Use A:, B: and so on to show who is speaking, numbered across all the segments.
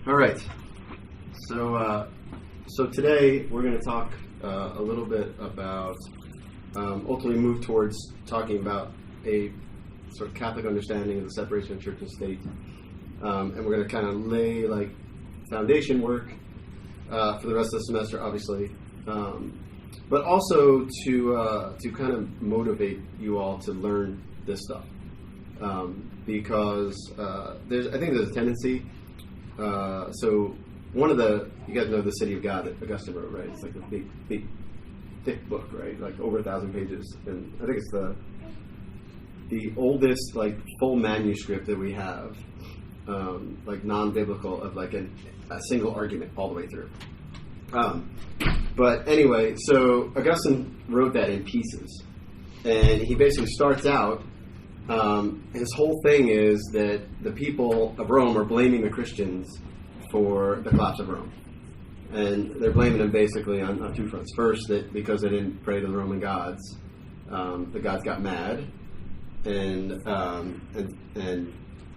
A: All right. So today we're going to talk a little bit about, ultimately move towards talking about a sort of Catholic understanding of the separation of church and state. And we're going to kind of lay like foundation work for the rest of the semester, obviously, but also to kind of motivate you all to learn this stuff, because I think there's a tendency. So one of you guys know the City of God that Augustine wrote, right? It's like a big, thick book, right? Like over 1,000 pages, and I think it's the oldest like full manuscript that we have, like non-biblical, of like a single argument all the way through. But anyway, so Augustine wrote that in pieces, and he basically starts out. His whole thing is that the people of Rome are blaming the Christians for the collapse of Rome. And they're blaming them basically on two fronts. First, that because they didn't pray to the Roman gods, the gods got mad, and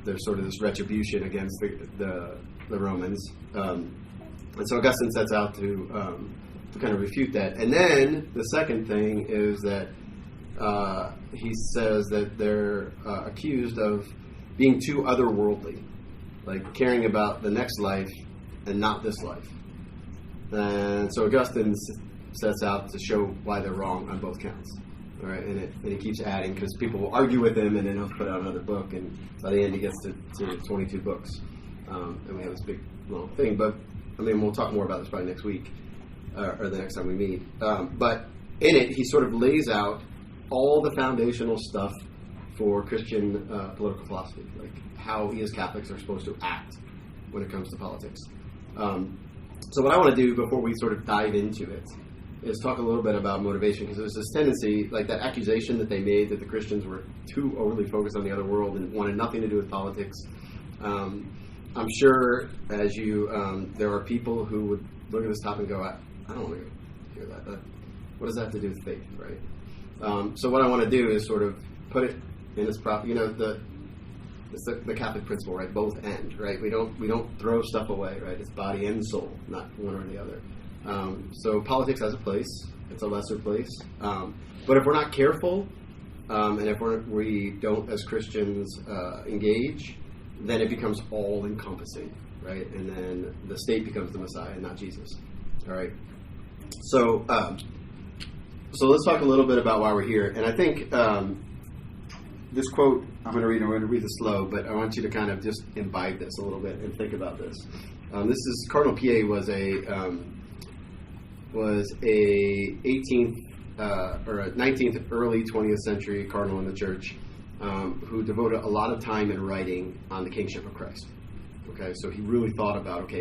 A: there's sort of this retribution against the Romans. And so Augustine sets out to kind of refute that. And then the second thing is that he says that they're accused of being too otherworldly, like caring about the next life and not this life. And so Augustine sets out to show why they're wrong on both counts. All right, and he keeps adding, because people will argue with him, and then he'll put out another book, and by the end he gets to 22 books, and we have this big long thing. But I mean, we'll talk more about this probably next week or the next time we meet. But in it, he sort of lays out all the foundational stuff for Christian political philosophy, like how we as Catholics are supposed to act when it comes to politics. So what I want to do before we sort of dive into it is talk a little bit about motivation, because there's this tendency, like that accusation that they made that the Christians were too overly focused on the other world and wanted nothing to do with politics. I'm sure as there are people who would look at this topic and go, I don't want to hear that. What does that have to do with faith, right? So what I want to do is sort of put it in its proper, it's the Catholic principle, right? Both end, right? We don't throw stuff away, right? It's body and soul, not one or the other. So politics has a place. It's a lesser place. But if we're not careful, and if we don't, as Christians, engage, then it becomes all-encompassing, right? And then the state becomes the Messiah, not Jesus. All right. So let's talk a little bit about why we're here. And I think this quote I'm going to read this slow, but I want you to kind of just imbibe this a little bit and think about this. This is Cardinal Piet was a 18th or a 19th, early 20th century cardinal in the church, who devoted a lot of time in writing on the kingship of Christ. Okay, so he really thought about,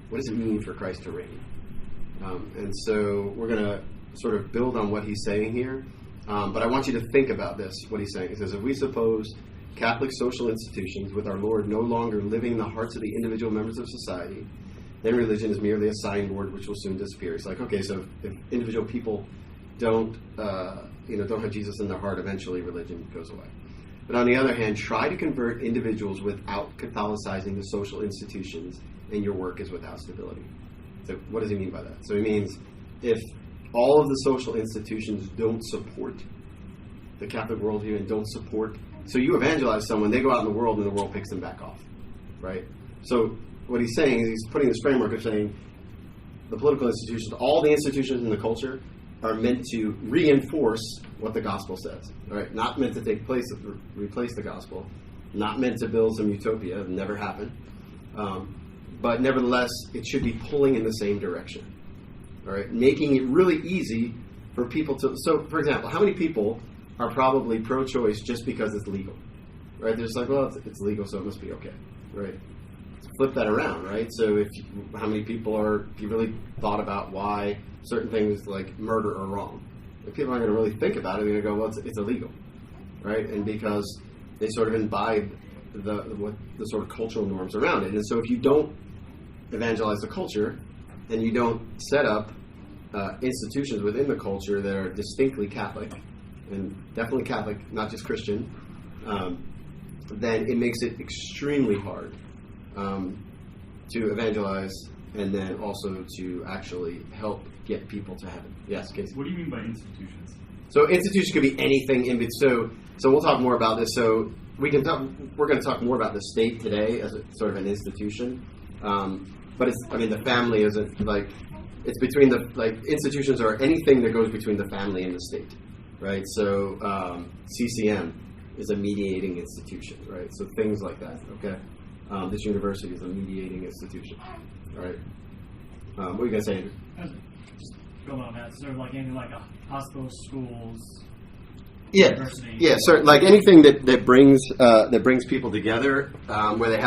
A: what does it mean for Christ to reign? And so we're going to sort of build on what he's saying here. But I want you to think about this, what he's saying. He says, if we suppose Catholic social institutions with our Lord no longer living in the hearts of the individual members of society, then religion is merely a signboard which will soon disappear. It's like, so if individual people don't have Jesus in their heart, eventually religion goes away. But on the other hand, try to convert individuals without Catholicizing the social institutions, and your work is without stability. So what does he mean by that? So he means if all of the social institutions don't support the Catholic worldview and don't support, so you evangelize someone, they go out in the world and the world picks them back off, right? So what he's saying is he's putting this framework of saying the political institutions, all the institutions in the culture are meant to reinforce what the gospel says, right? Not meant to replace the gospel, not meant to build some utopia, it never happened. But nevertheless, it should be pulling in the same direction. All right, making it really easy for people to. So, for example, how many people are probably pro-choice just because it's legal? Right? They're just like, well, it's legal, so it must be okay. Right? Flip that around, right? So, how many people if you really thought about why certain things like murder are wrong? If people aren't going to really think about it, they're going to go, well, it's illegal, right? And because they sort of imbibe the sort of cultural norms around it, and so if you don't evangelize the culture, and you don't set up institutions within the culture that are distinctly Catholic, and definitely Catholic, not just Christian, then it makes it extremely hard to evangelize, and then also to actually help get people to heaven. Yes, Casey?
B: What do you mean by institutions?
A: So institution could be anything in between. So we'll talk more about this. So we're going to talk more about the state today as a sort of an institution. But the family is it's between institutions are anything that goes between the family and the state, right? So CCM is a mediating institution, right? So things like that, okay? This university is a mediating institution, all right? What are you going to say, Andrew?
C: Just building on that, sort of like anything like a hospital, schools,
A: university. Yeah, so like anything that brings people together, where they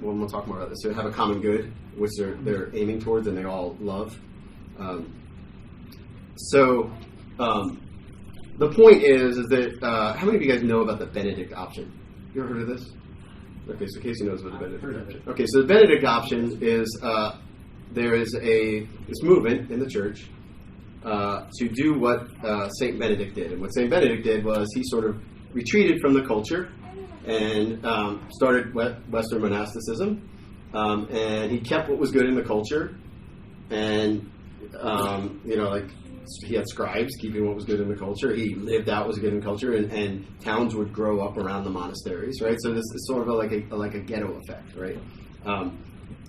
A: we'll talk more about this. So they have a common good, which they're aiming towards, and they all love. The point is that how many of you guys know about the Benedict option? You ever heard of this? Okay, so Casey knows what the Benedict option. Okay, so the Benedict option is there is this movement in the church to do what Saint Benedict did, and what Saint Benedict did was he sort of retreated from the culture and started Western monasticism, and he kept what was good in the culture, and he had scribes keeping what was good in the culture. He lived out what was good in culture, and towns would grow up around the monasteries, right? So this is sort of like a ghetto effect, right?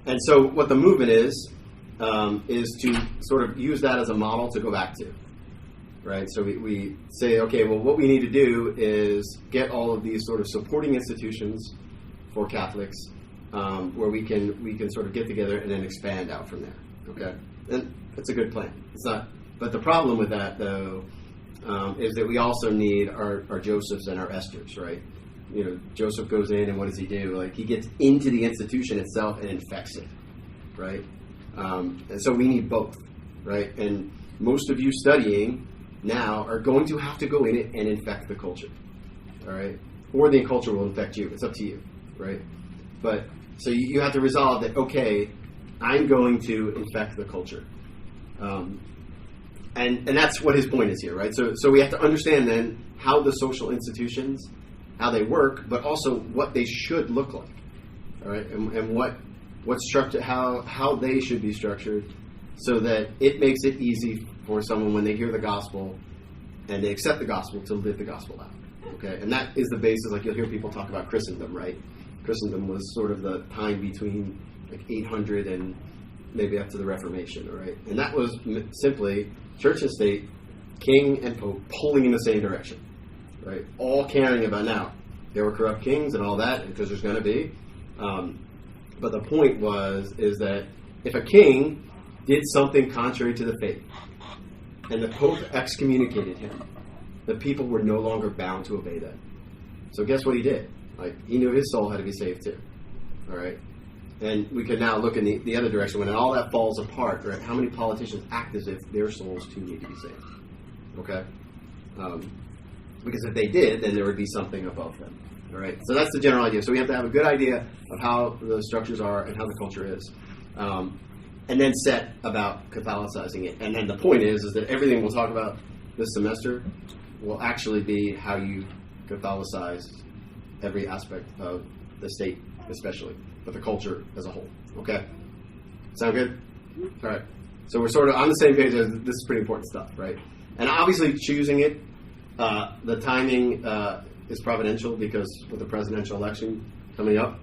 A: And so what the movement is to sort of use that as a model to go back to, right? So we say, okay, well, what we need to do is get all of these sort of supporting institutions for Catholics where we can sort of get together and then expand out from there, okay? And it's a good plan. It's not. But the problem with that, though, is that we also need our Josephs and our Esthers, right? You know, Joseph goes in, and what does he do? Like, he gets into the institution itself and infects it, right? And so we need both, right? And most of you studying now are going to have to go in it and infect the culture, all right? Or the culture will infect you. It's up to you, right? But so you have to resolve that, okay, I'm going to infect the culture. And that's what his point is here, right? So we have to understand then how the social institutions, how they work, but also what they should look like, all right? And what structure, how they should be structured, so that it makes it easy for someone when they hear the gospel and they accept the gospel to live the gospel out, okay? And that is the basis. Like, you'll hear people talk about Christendom, right? Christendom was sort of the time between like 800 and maybe up to the Reformation, all right? And that was simply church and state, king and pope pulling in the same direction, right? All caring about, now, there were corrupt kings and all that, because there's going to be. But the point is that if a king did something contrary to the faith, and the pope excommunicated him, the people were no longer bound to obey that. So guess what he did? Like, he knew his soul had to be saved too, all right? And we can now look in the other direction. When all that falls apart, right, how many politicians act as if their souls too need to be saved? Okay? Because if they did, then there would be something above them. All right? So that's the general idea. So we have to have a good idea of how the structures are and how the culture is. And then set about Catholicizing it. And then the point is that everything we'll talk about this semester will actually be how you Catholicize every aspect of the state, especially, but the culture as a whole. Okay? Sound good? All right. So we're sort of on the same page as this is pretty important stuff, right? And obviously choosing it, the timing is providential, because with the presidential election coming up,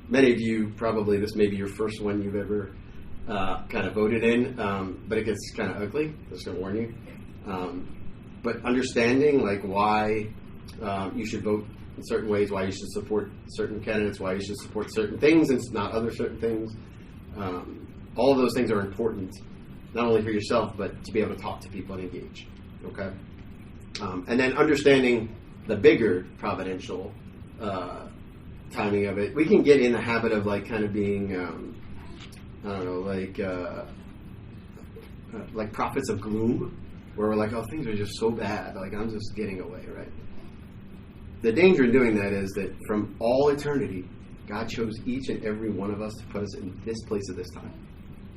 A: many of you probably, this may be your first one you've ever kind of voted in, but it gets kind of ugly. Just going to warn you. But understanding like why you should vote in certain ways, why you should support certain candidates, why you should support certain things and not other certain things. All of those things are important, not only for yourself, but to be able to talk to people and engage. Okay? And then understanding the bigger providential timing of it. We can get in the habit of like kind of being, I don't know, like prophets of gloom, where we're like, oh, things are just so bad, like I'm just getting away, right? The danger in doing that is that from all eternity, God chose each and every one of us to put us in this place at this time,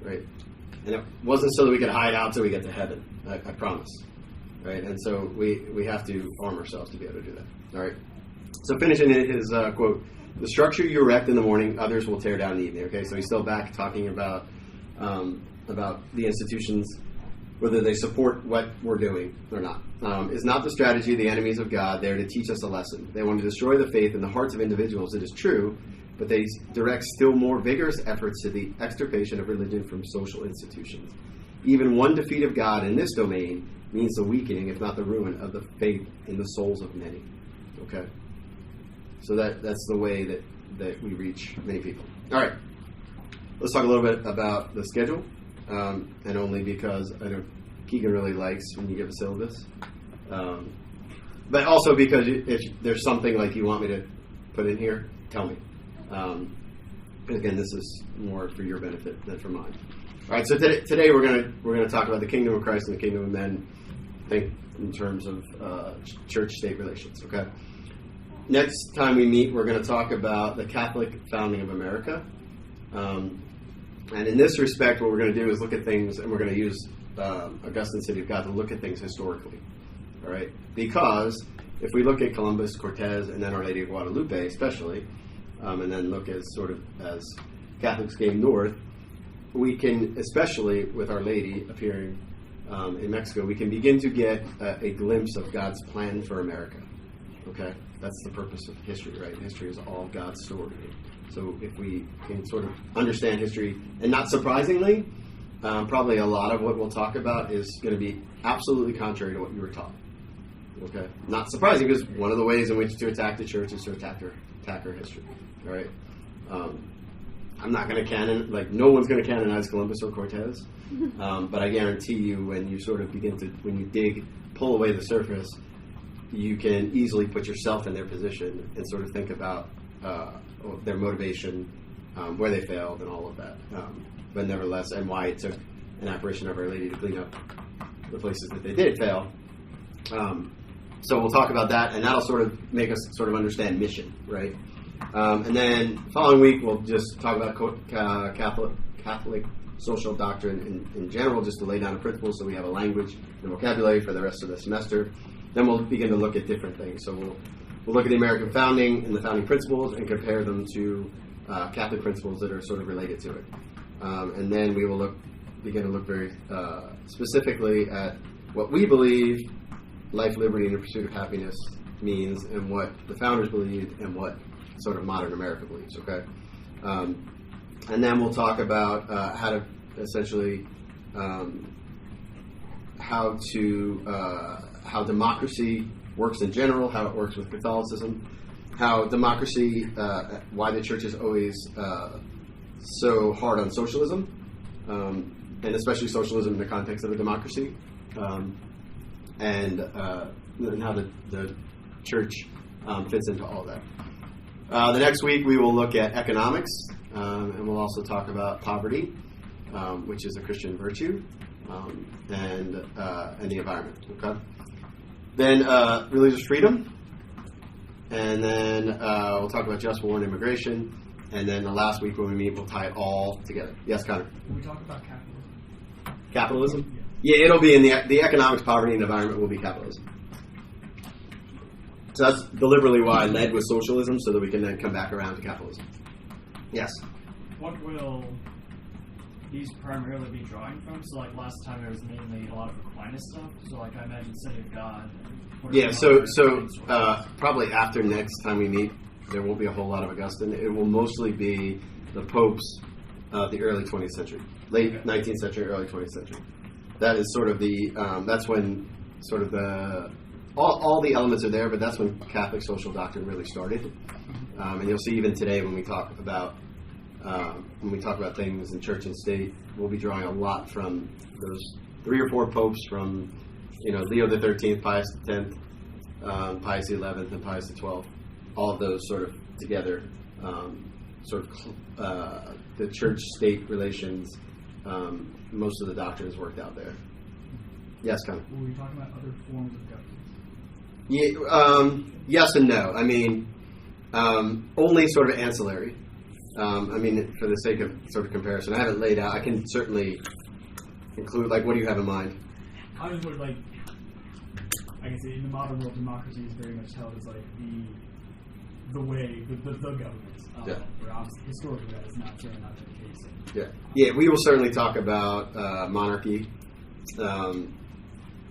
A: right? And it wasn't so that we could hide out till we get to heaven, I promise, right? And so we have to arm ourselves to be able to do that, all right? So finishing his quote, The structure you erect in the morning, others will tear down in the evening. Okay, so he's still back talking about the institutions, whether they support what we're doing or not. Is not the strategy of the enemies of God there to teach us a lesson. They want to destroy the faith in the hearts of individuals. It is true, but they direct still more vigorous efforts to the extirpation of religion from social institutions. Even one defeat of God in this domain means the weakening, if not the ruin, of the faith in the souls of many. Okay? So that's the way that we reach many people. All right. Let's talk a little bit about the schedule, and only because I know Keegan really likes when you give a syllabus. But also because if there's something like you want me to put in here, tell me. Again, this is more for your benefit than for mine. All right, so today we're gonna talk about the kingdom of Christ and the kingdom of men. Think in terms of church-state relations. Okay. Next time we meet, we're going to talk about the Catholic founding of America. And in this respect, what we're going to do is look at things, and we're going to use Augustine City of God to look at things historically. All right? Because if we look at Columbus, Cortez, and then Our Lady of Guadalupe especially, and then look as Catholics came north, we can, especially with Our Lady appearing in Mexico, we can begin to get a glimpse of God's plan for America. Okay? That's the purpose of history, right? History is all God's story. So if we can sort of understand history, and not surprisingly, probably a lot of what we'll talk about is going to be absolutely contrary to what you were taught. Okay? Not surprising, because one of the ways in which to attack the church is to attack her history. All right? I'm not going to no one's going to canonize Columbus or Cortez, but I guarantee you when you sort of when you pull away the surface, you can easily put yourself in their position and sort of think about their motivation, where they failed and all of that. But nevertheless, and why it took an apparition of Our Lady to clean up the places that they did fail. So we'll talk about that, and that'll sort of make us sort of understand mission, right? And then following week, we'll just talk about Catholic social doctrine in general, just to lay down a principle so we have a language and vocabulary for the rest of the semester. Then we'll begin to look at different things. So we'll look at the American founding and the founding principles and compare them to Catholic principles that are sort of related to it. And then we will begin to look very specifically at what we believe life, liberty, and the pursuit of happiness means, and what the founders believed, and what sort of modern America believes. Okay, and then we'll talk about how to essentially how democracy works in general, how it works with Catholicism, how democracy, why the church is always so hard on socialism, and especially socialism in the context of a democracy, and how the church fits into all that. The next week we will look at economics, and we'll also talk about poverty, which is a Christian virtue, and the environment. Okay. Then religious freedom, and then we'll talk about just war and immigration, and then the last week when we meet, we'll tie it all together. Yes, Connor?
C: Can we talk about capitalism?
A: Capitalism? Yeah, it'll be in the economics, poverty, and environment will be capitalism. So that's deliberately why I led with socialism, so that we can then come back around to capitalism. Yes?
C: What will these primarily be drawing from? So like last time there was mainly a lot of Aquinas stuff, so like I imagine City of God.
A: Yeah, so probably after next time we meet, there won't be a whole lot of Augustine. It will mostly be the popes of the early 20th century, late 19th century, early 20th century. That is sort of that's when sort of all the elements are there, but that's when Catholic social doctrine really started. And you'll see even today when we talk about things in church and state, we'll be drawing a lot from those 3 or 4 popes from, Leo the 13th, Pius the 10th, Pius the 11th, and Pius the 12th. All of those sort of together, the church-state relations. Most of the doctrine is worked out there. Yes, Connor?
C: Were we talking about other forms of government?
A: Yeah, yes and no. I mean, only sort of ancillary. For the sake of sort of comparison, I haven't laid out. I can certainly include, what do you have in mind?
C: I just would I can say in the modern world, democracy is very much held as the
B: the way the government.
A: Yeah.
B: Where obviously historically that is not certainly not the case.
A: Yeah. We will certainly talk about monarchy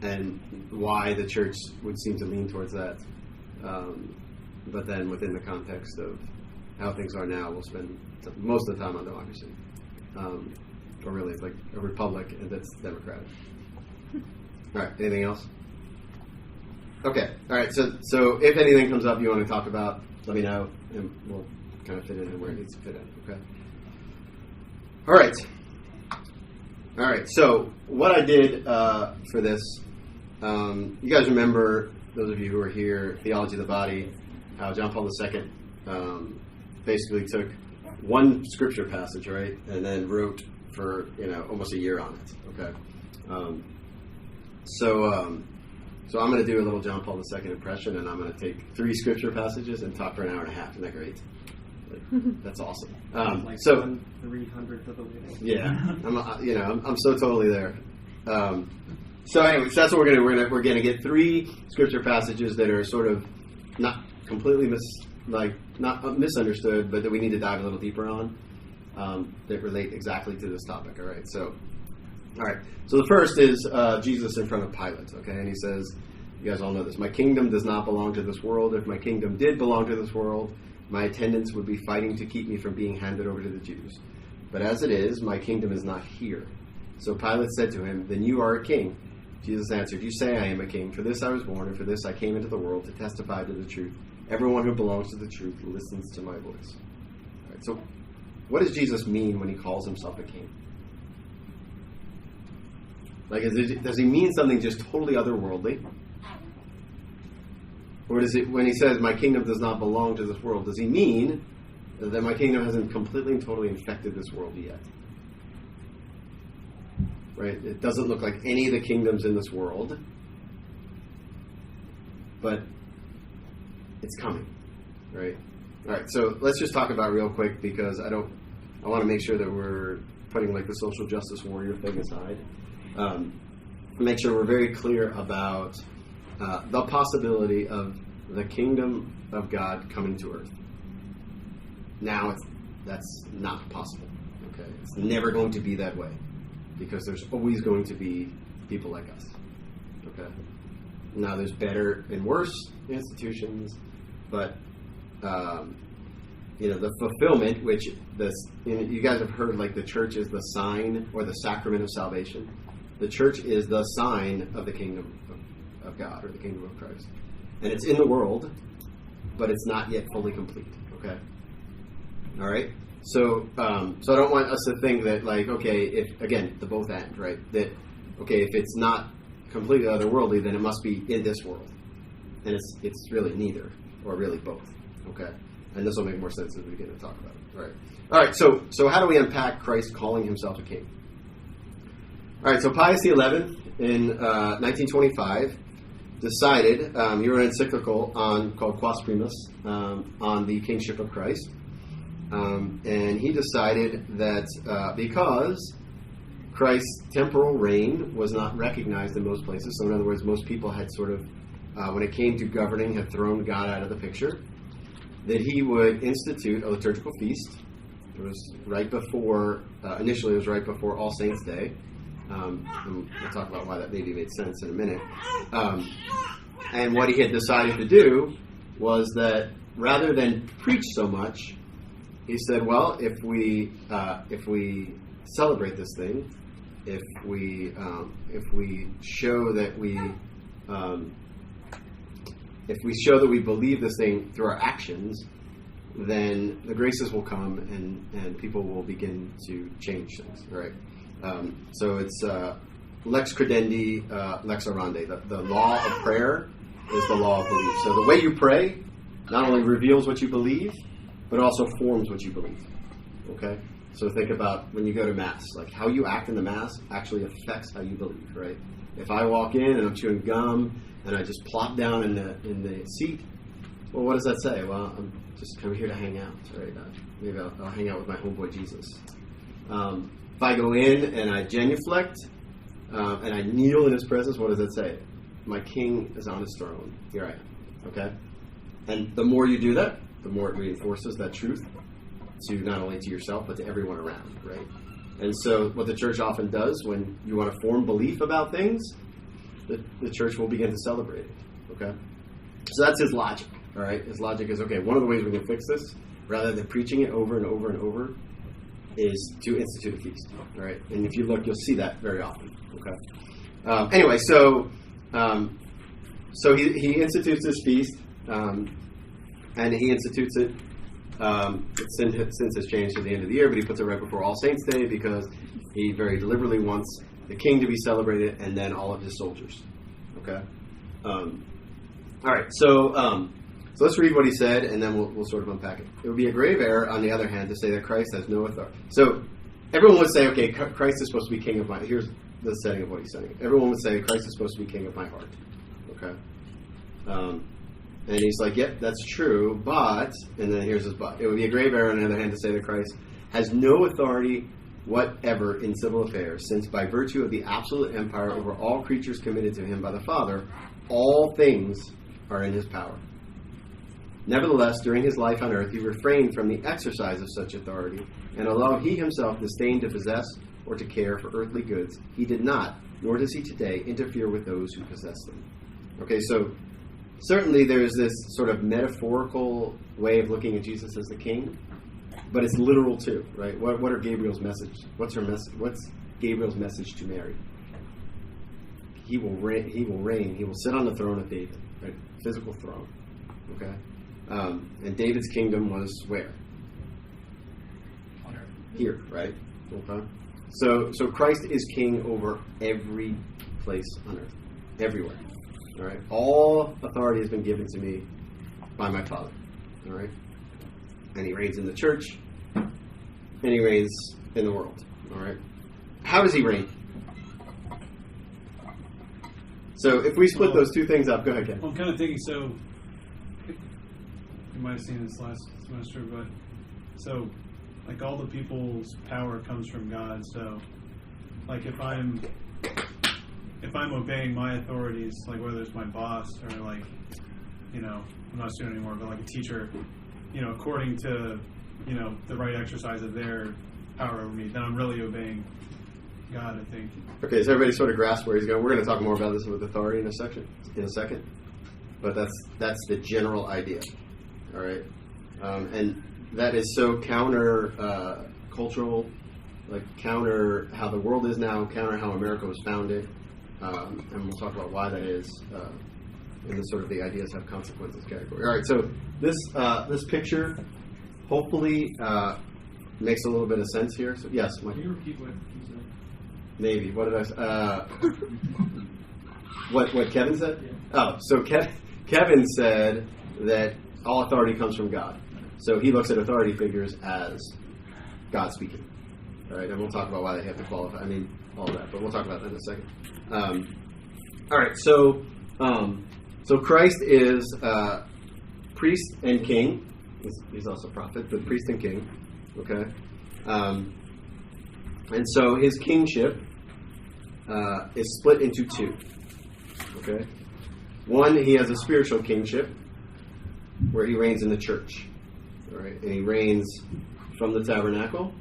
A: and why the church would seem to lean towards that. But then within the context of how things are now, we'll spend most of the time on democracy. Or really, it's like a republic and that's democratic. All right, anything else? Okay, all right, so if anything comes up you want to talk about, let me know, and we'll kind of fit in where it needs to fit in, okay? All right, so what I did for this, you guys remember, those of you who are here, Theology of the Body, how John Paul II basically took one scripture passage, right, and then wrote for, almost a year on it, okay? So I'm going to do a little John Paul II impression, and I'm going to take 3 scripture passages and talk for an hour and a half. Isn't that great? That's awesome. So
D: 1/300th of the way.
A: Yeah, I'm so totally there. So anyways, that's what we're going to do. We're going to get 3 scripture passages that are sort of not completely not misunderstood, but that we need to dive a little deeper on that relate exactly to this topic. All right. So the first is Jesus in front of Pilate. Okay, and he says, you guys all know this. My kingdom does not belong to this world. If my kingdom did belong to this world, my attendants would be fighting to keep me from being handed over to the Jews. But as it is, my kingdom is not here. So Pilate said to him, then you are a king. Jesus answered, you say I am a king. For this I was born, and for this I came into the world to testify to the truth. Everyone who belongs to the truth listens to my voice. All right, so what does Jesus mean when he calls himself a king? Does he mean something just totally otherworldly? Or does it, when he says, my kingdom does not belong to this world, does he mean that my kingdom hasn't completely and totally infected this world yet? Right? It doesn't look like any of the kingdoms in this world, but it's coming. Right? All right, so let's just talk about it real quick, because I want to make sure that we're putting the social justice warrior thing aside. Make sure we're very clear about the possibility of the kingdom of God coming to earth. Now, that's not possible. Okay, it's never going to be that way, because there's always going to be people like us. Okay, now there's better and worse institutions, but the fulfillment, which you guys have heard, the church is the sign or the sacrament of salvation. The church is the sign of the kingdom of God, or the kingdom of Christ. And it's in the world, but it's not yet fully complete. Okay? All right? So I don't want us to think that, if, again, the both end, right? That, if it's not completely otherworldly, then it must be in this world. And it's really neither, or really both. Okay? And this will make more sense as we get to talk about it. All right. All right, so how do we unpack Christ calling himself a king? All right, so Pius XI in 1925 decided, he wrote an encyclical called Quas Primus on the kingship of Christ. And he decided that because Christ's temporal reign was not recognized in most places, so in other words, most people had sort of, when it came to governing, had thrown God out of the picture, that he would institute a liturgical feast. It was right before, initially it was right before All Saints' Day. And we'll talk about why that maybe made sense in a minute. And what he had decided to do was that rather than preach so much, he said, well, if we celebrate this thing, if we show that we believe this thing through our actions, then the graces will come and people will begin to change things. Right? So it's lex credendi, lex orandi. The law of prayer is the law of belief. So the way you pray not only reveals what you believe, but also forms what you believe. Okay? So think about when you go to Mass. How you act in the Mass actually affects how you believe, right? If I walk in and I'm chewing gum and I just plop down in the seat, well, what does that say? Well, I'm just coming here to hang out, right? Maybe I'll hang out with my homeboy Jesus. If I go in and I genuflect and I kneel in his presence, what does that say? My king is on his throne. Here I am. Okay? And the more you do that, the more it reinforces that truth to not only to yourself, but to everyone around, right? And so what the church often does when you want to form belief about things, the church will begin to celebrate it, okay? So that's his logic, all right? His logic is, okay, one of the ways we can fix this, rather than preaching it over and over and over, is to institute a feast, all right? And if you look, you'll see that very often, okay? Anyway, so he institutes this feast, and he institutes it, since has changed to the end of the year, but he puts it right before All Saints' Day because he very deliberately wants the king to be celebrated and then all of his soldiers, okay? All right, so let's read what he said, and then we'll sort of unpack it. It would be a grave error, on the other hand, to say that Christ has no authority. So everyone would say, okay, Christ is supposed to be king of my... Here's the setting of what he's saying. Everyone would say Christ is supposed to be king of my heart. Okay? And he's like, yep, that's true, but... And then here's his but. It would be a grave error, on the other hand, to say that Christ has no authority whatever in civil affairs, since by virtue of the absolute empire over all creatures committed to him by the Father, all things are in his power. Nevertheless, during his life on earth, he refrained from the exercise of such authority, and although he himself disdained to possess or to care for earthly goods, he did not, nor does he today, interfere with those who possess them. Okay, so certainly there's this sort of metaphorical way of looking at Jesus as the king, but it's literal too, right? What are Gabriel's message? What's Gabriel's message to Mary? He will reign. He will sit on the throne of David, right? Physical throne. Okay, and David's kingdom was where?
B: On earth.
A: Here, right? Okay. So Christ is king over every place on earth, everywhere. All right. All authority has been given to me by my Father. All right. And he reigns in the church, and he reigns in the world. All right. How does he reign? So if we split those two things up, go ahead, Ken.
D: I'm kind of thinking, so you might have seen this last semester, but so like all the people's power comes from God. So like if I'm obeying my authorities, like whether it's my boss or like, you know, I'm not a student anymore, but like a teacher, you know, according to, you know, the right exercise of their power over me, then I'm really obeying God, I think.
A: Okay, so everybody sort of grasps where he's going. We're going to talk more about this with authority in a second. But that's the general idea. All right, and that is so counter cultural, like counter how the world is now, counter how America was founded, and we'll talk about why that is in the sort of the ideas have consequences category. All right, so this picture hopefully makes a little bit of sense here. So yes, Mike.
C: Can you repeat what you said?
A: Maybe. What did I say? What Kevin said?
C: Yeah.
A: Oh, so Kevin said that all authority comes from God. So he looks at authority figures as God speaking. All right, and we'll talk about why they have to qualify. I mean, all of that, but we'll talk about that in a second. All right, so Christ is priest and king. He's also prophet, but priest and king. Okay, and so his kingship is split into two. Okay, one, he has a spiritual kingship where he reigns in the church. All right, and he reigns from the tabernacle,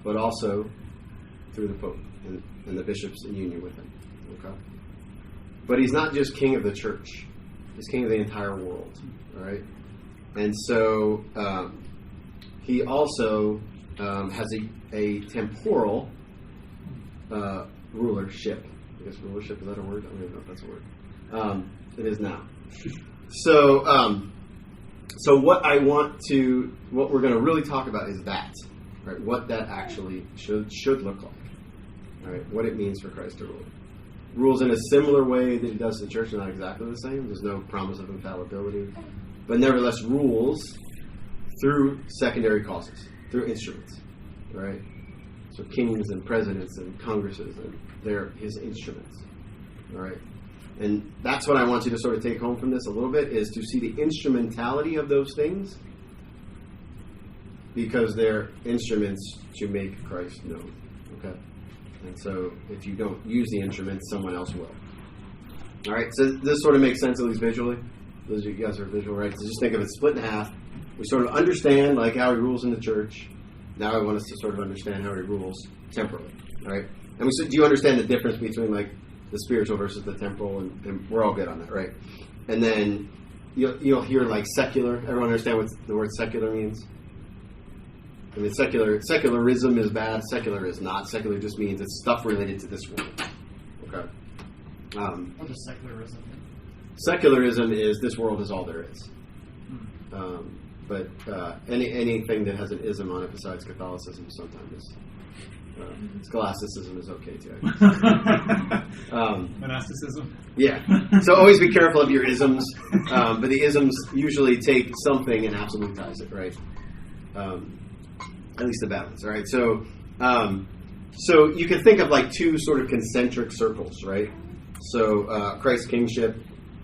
A: but also through the Pope and the bishops in union with him. Okay, but he's not just king of the church; he's king of the entire world. All right, and so he also has a temporal rulership. I guess rulership, is that a word? I don't even know if that's a word. It is now. So what we're going to really talk about is that, right? What that actually should look like, all right? What it means for Christ to rule. Rules in a similar way that he does the church, not exactly the same. There's no promise of infallibility, but nevertheless rules through secondary causes, through instruments, right? So kings and presidents and congresses, and they're his instruments, all right? And that's what I want you to sort of take home from this a little bit, is to see the instrumentality of those things, because they're instruments to make Christ known, okay? And so if you don't use the instruments, someone else will. All right, so this sort of makes sense, at least visually. Those of you guys are visual, right? So just think of it split in half. We sort of understand like how he rules in the church. Now I want us to sort of understand how he rules temporally, right? And we said, do you understand the difference between like the spiritual versus the temporal? And we're all good on that, right? And then you'll hear like secular. Everyone understand what the word secular means? I mean, secularism is bad. Secular is not. Secular just means it's stuff related to this world. Okay.
C: What does secularism mean?
A: Secularism is this world is all there is. But anything that has an ism on it besides Catholicism sometimes is. Scholasticism is okay too.
D: Monasticism.
A: Yeah. So always be careful of your isms. But the isms usually take something and absolutize it, right? At least the bad ones, all right? So you can think of like two sort of concentric circles, right? So Christ's kingship,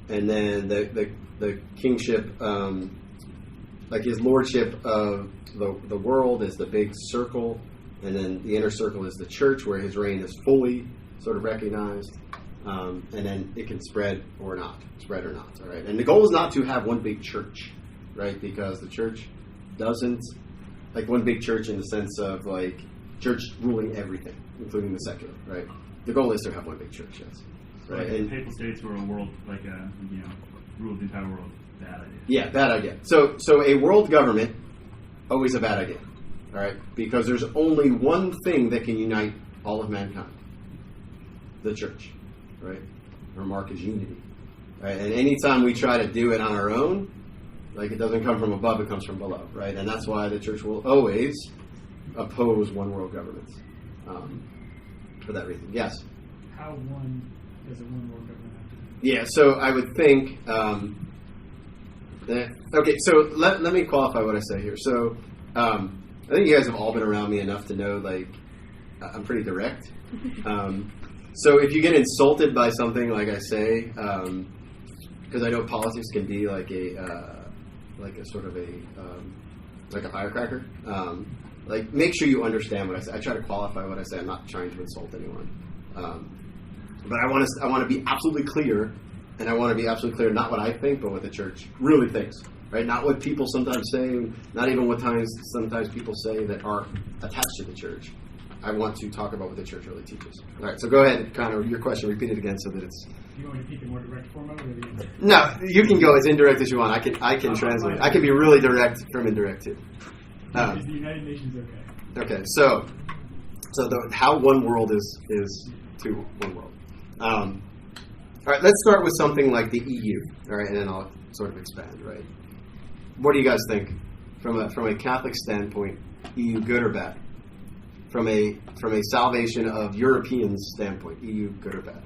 A: and then the kingship, like his lordship of the world is the big circle, and then the inner circle is the church, where his reign is fully sort of recognized, and then it can spread or not, all right? And the goal is not to have one big church, right? Because the church doesn't, like one big church in the sense of like church ruling everything, including the secular, right? The goal is to have one big church, yes. Right?
E: Like
A: And
E: papal states were a world, like ruled the entire world. Bad idea.
A: yeah, bad idea. So a world government, always a bad idea, all right? Because there's only one thing that can unite all of mankind: the church, right? Our mark is unity, right? And anytime we try to do it on our own, like it doesn't come from above, it comes from below, right? And that's why the church will always oppose one world governments for that reason. Yes.
B: How one does a one world government have to be?
A: Yeah, so I would think, okay, so let me qualify what I say here. So I think you guys have all been around me enough to know, like, I'm pretty direct. So if you get insulted by something like I say, because I know politics can be like a sort of like a firecracker, like make sure you understand what I say. I try to qualify what I say. I'm not trying to insult anyone. But I want to be absolutely clear, and I want to be absolutely clear not what I think, but what the church really thinks, right? Not what people sometimes say, not even what sometimes people say that are attached to the church. I want to talk about what the church really teaches. All right, so go ahead, Connor, your question, repeat it again so that it's...
B: Do you want me to repeat the more direct format? Or the...
A: No, you can go as indirect as you want. I can translate. I can be really direct from indirect too.
B: Is the United Nations okay?
A: Okay, so how one world is to one world. All right, let's start with something like the EU. All right, and then I'll sort of expand. Right, what do you guys think from a Catholic standpoint? EU good or bad? From a salvation of Europeans standpoint, EU good or bad?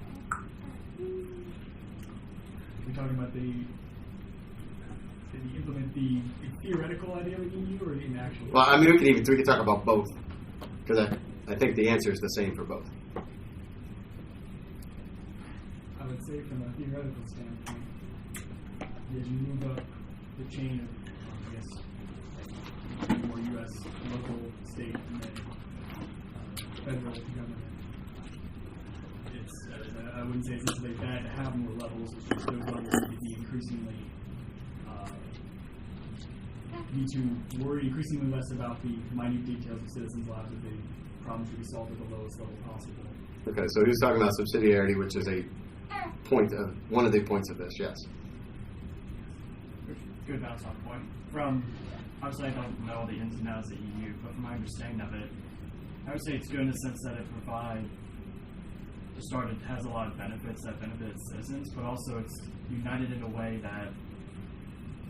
B: We're talking about did he implement the theoretical idea of the EU or the actual?
A: Well, I mean, we could talk about both, because I think the answer is the same for both.
B: I would say from a theoretical standpoint, as you move up the chain of, I guess, more U.S. local, state, and then federal government, I wouldn't say it's necessarily bad to have more levels. It's just those levels need to be increasingly need to worry increasingly less about the minute details of citizens' lives. That the problem should be solved at the lowest level possible.
A: Okay, so he's talking about subsidiarity, which is one of the points of this. Yes.
C: Good bounce off point. Obviously I don't know the ins and outs of the EU, but from my understanding of it, I would say it's good in the sense that it has a lot of benefits that benefit its citizens, but also it's united in a way that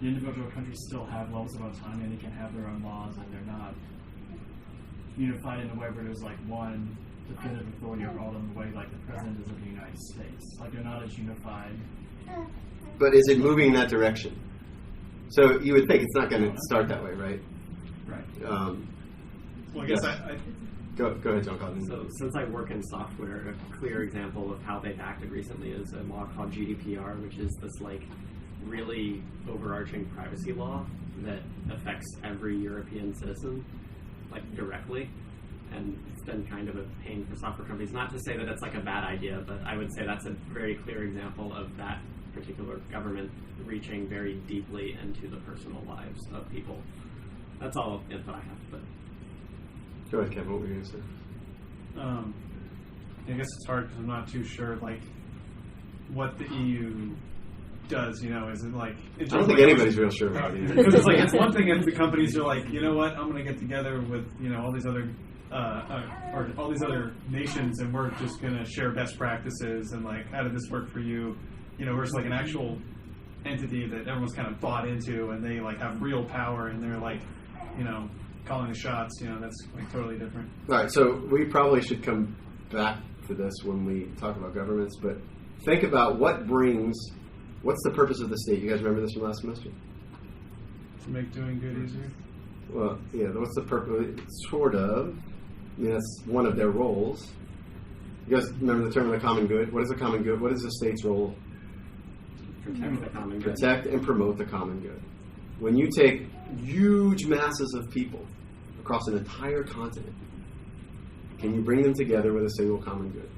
C: the individual countries still have levels of autonomy and they can have their own laws, and they're not unified in a way where there's like one definitive authority over all of them, the way like the president is of the United States. Like they're not as unified.
A: But is it moving in that direction? So you would think it's not going to start that way, right?
C: Right.
D: Well, I guess I
A: Go ahead, John Collins.
F: So since I work in software, a clear example of how they've acted recently is a law called GDPR, which is this like really overarching privacy law that affects every European citizen, like directly. And it's been kind of a pain for software companies. Not to say that it's like a bad idea, but I would say that's a very clear example of that particular government reaching very deeply into the personal lives of people. That's all info I have. But
A: Go ahead, Kevin. What were you going to say?
D: I guess it's hard because I'm not too sure, like, what the EU does. You know, is it like?
A: I don't think anybody's real sure about it.
D: Because it's like it's one thing if the companies are like, you know what, I'm going to get together with all these other or all these other nations, and we're just going to share best practices and like, how did this work for you? You know, versus like an actual entity that everyone's kind of bought into, and they like have real power, and they're like, calling the shots. That's like totally different.
A: All right, so we probably should come back to this when we talk about governments, but think about what's the purpose of the state? You guys remember this from last semester?
D: To make doing good easier.
A: Well, yeah, what's the purpose? Sort of. I mean, that's one of their roles. You guys remember the term of the common good? What is the common good? What is the state's role?
F: protect the common good.
A: Protect and promote the common good. When you take huge masses of people across an entire continent, can you bring them together with a single common good?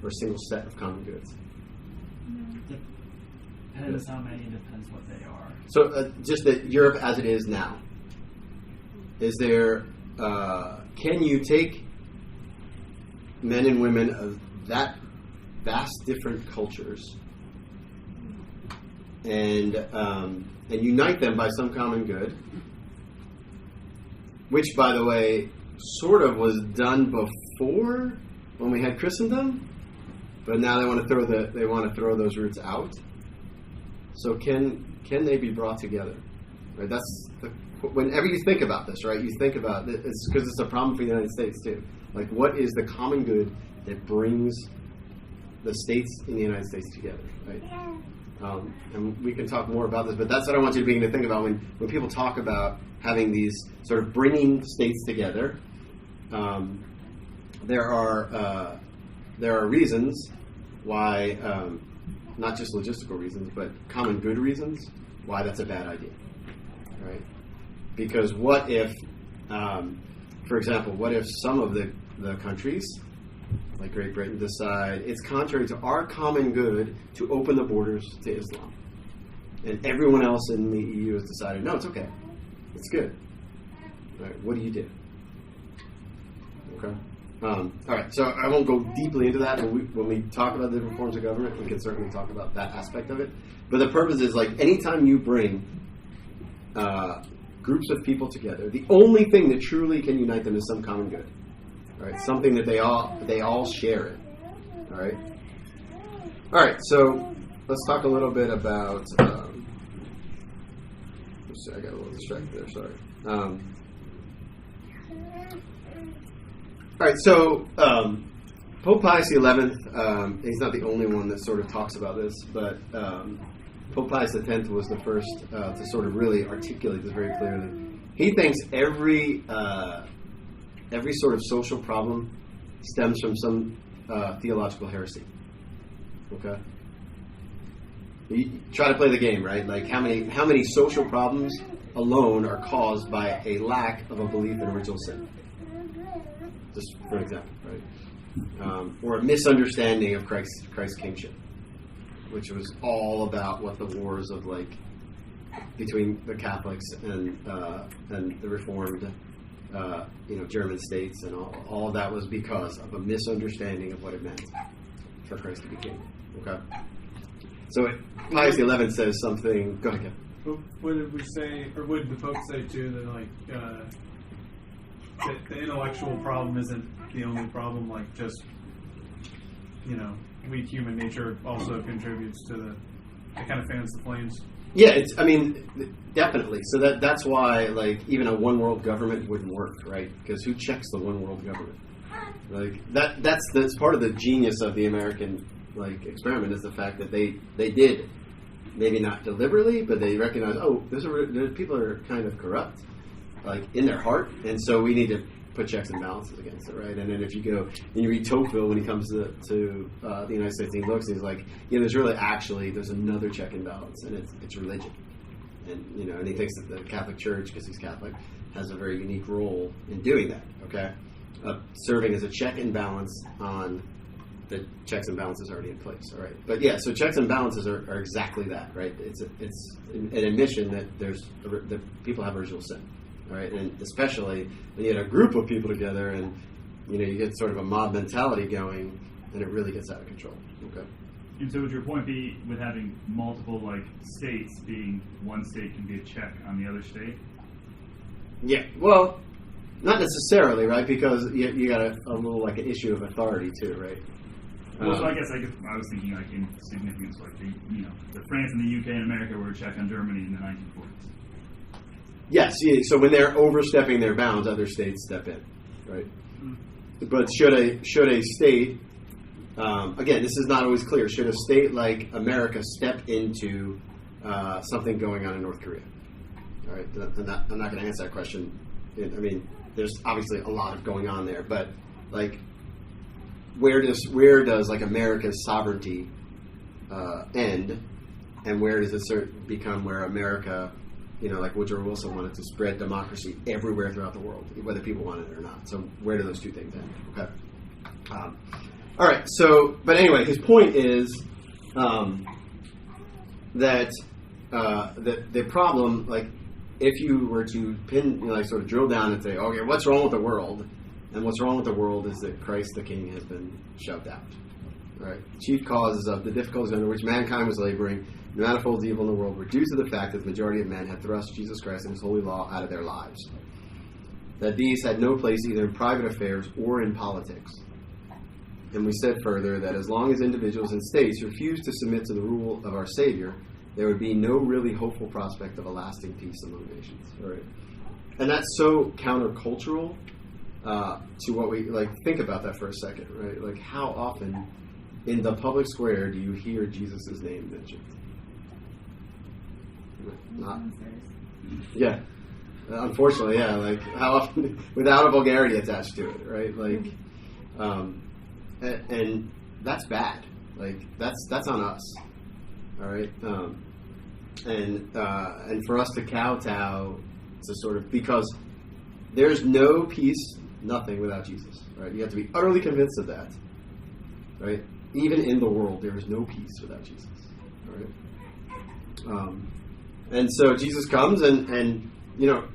A: Or a single set of common goods?
C: Depends how many, depends what they are.
A: So just that Europe as it is now, is there, can you take men and women of that vast different cultures and unite them by some common good, which, by the way, sort of was done before when we had Christendom, but now they want to throw those roots out. So can they be brought together? Right. Whenever you think about this, right? You think about it, it's because it's a problem for the United States too. Like, what is the common good that brings the states in the United States together, right? And we can talk more about this, but that's what I want you to begin to think about when people talk about having these sort of bringing states together. There are reasons why, not just logistical reasons, but common good reasons why that's a bad idea, right? Because what if, for example, what if some of the countries, like Great Britain, decide it's contrary to our common good to open the borders to Islam, and everyone else in the EU has decided, no, it's okay, it's good. Right? What do you do? Okay. All right. So I won't go deeply into that. When we talk about the different forms of government, we can certainly talk about that aspect of it. But the purpose is, like, anytime you bring groups of people together, the only thing that truly can unite them is some common good. Right? Something that they all share it. All right. All right. So let's talk a little bit about. Let's see, I got a little distracted there. Sorry. All right. So Pope Pius XI. He's not the only one that sort of talks about this, but Pope Pius X was the first to sort of really articulate this very clearly. He thinks every sort of social problem stems from some theological heresy. Okay? You try to play the game, right? Like, how many social problems alone are caused by a lack of a belief in original sin? Just for an example, right? Or a misunderstanding of Christ's kingship, which was all about what the wars of, like, between the Catholics and the Reformed German states, and all of that was because of a misunderstanding of what it meant for Christ to be king. Okay? So Pius XI says something. Go ahead, Kevin.
D: What did we say, or what did the Pope say too? That like that the intellectual problem isn't the only problem. Like, just weak human nature also contributes to it kind of fans the flames.
A: Yeah, definitely. So that's why, like, even a one world government wouldn't work, right? Because who checks the one world government? Like, that's part of the genius of the American, like, experiment, is the fact that they did, maybe not deliberately, but they recognized, there's people are kind of corrupt, like, in their heart, and so we need to put checks and balances against it, right? And then if you go and you read Tocqueville when he comes to the United States, and he looks, and he's like, there's another check and balance, and it's religion, and and he thinks that the Catholic Church, because he's Catholic, has a very unique role in doing that. Okay, serving as a check and balance on the checks and balances already in place. All right, but yeah, so checks and balances are exactly that, right? It's an admission that that people have original sin. All right, and especially when you get a group of people together, and you get sort of a mob mentality going, and it really gets out of control. Okay.
E: And so would your point be with having multiple states being one state can be a check on the other state?
A: Yeah, well, not necessarily, right? Because you got a little an issue of authority too, right?
E: Well, so I guess I was thinking in significance, the France and the UK and America were a check on Germany in the 1940s.
A: Yes, yeah, so when they're overstepping their bounds, other states step in, right? But should a state, again, this is not always clear. Should a state like America step into something going on in North Korea? All right, I'm not going to answer that question. I mean, there's obviously a lot of going on there, but where does America's sovereignty end, and where does it become where America, like Woodrow Wilson wanted to spread democracy everywhere throughout the world, whether people want it or not. So where do those two things end? Okay. All right. So, but anyway, his point is that the problem, if you were to sort of drill down and say, okay, what's wrong with the world? And what's wrong with the world is that Christ the King has been shoved out. Right? Chief causes of the difficulties under which mankind was laboring, the manifold evil in the world, were due to the fact that the majority of men had thrust Jesus Christ and his holy law out of their lives. That these had no place either in private affairs or in politics. And we said further that as long as individuals and states refused to submit to the rule of our Savior, there would be no really hopeful prospect of a lasting peace among nations. All right? And that's so countercultural to what we think about that for a second, right? How often in the public square do you hear Jesus' name mentioned? Not. Yeah. Unfortunately, yeah. How often without a vulgarity attached to it, right? And that's bad. That's on us. All right. And for us to kowtow to sort of, because there's no peace, nothing without Jesus, right? You have to be utterly convinced of that, right? Even in the world, there is no peace without Jesus, right? And so Jesus comes, and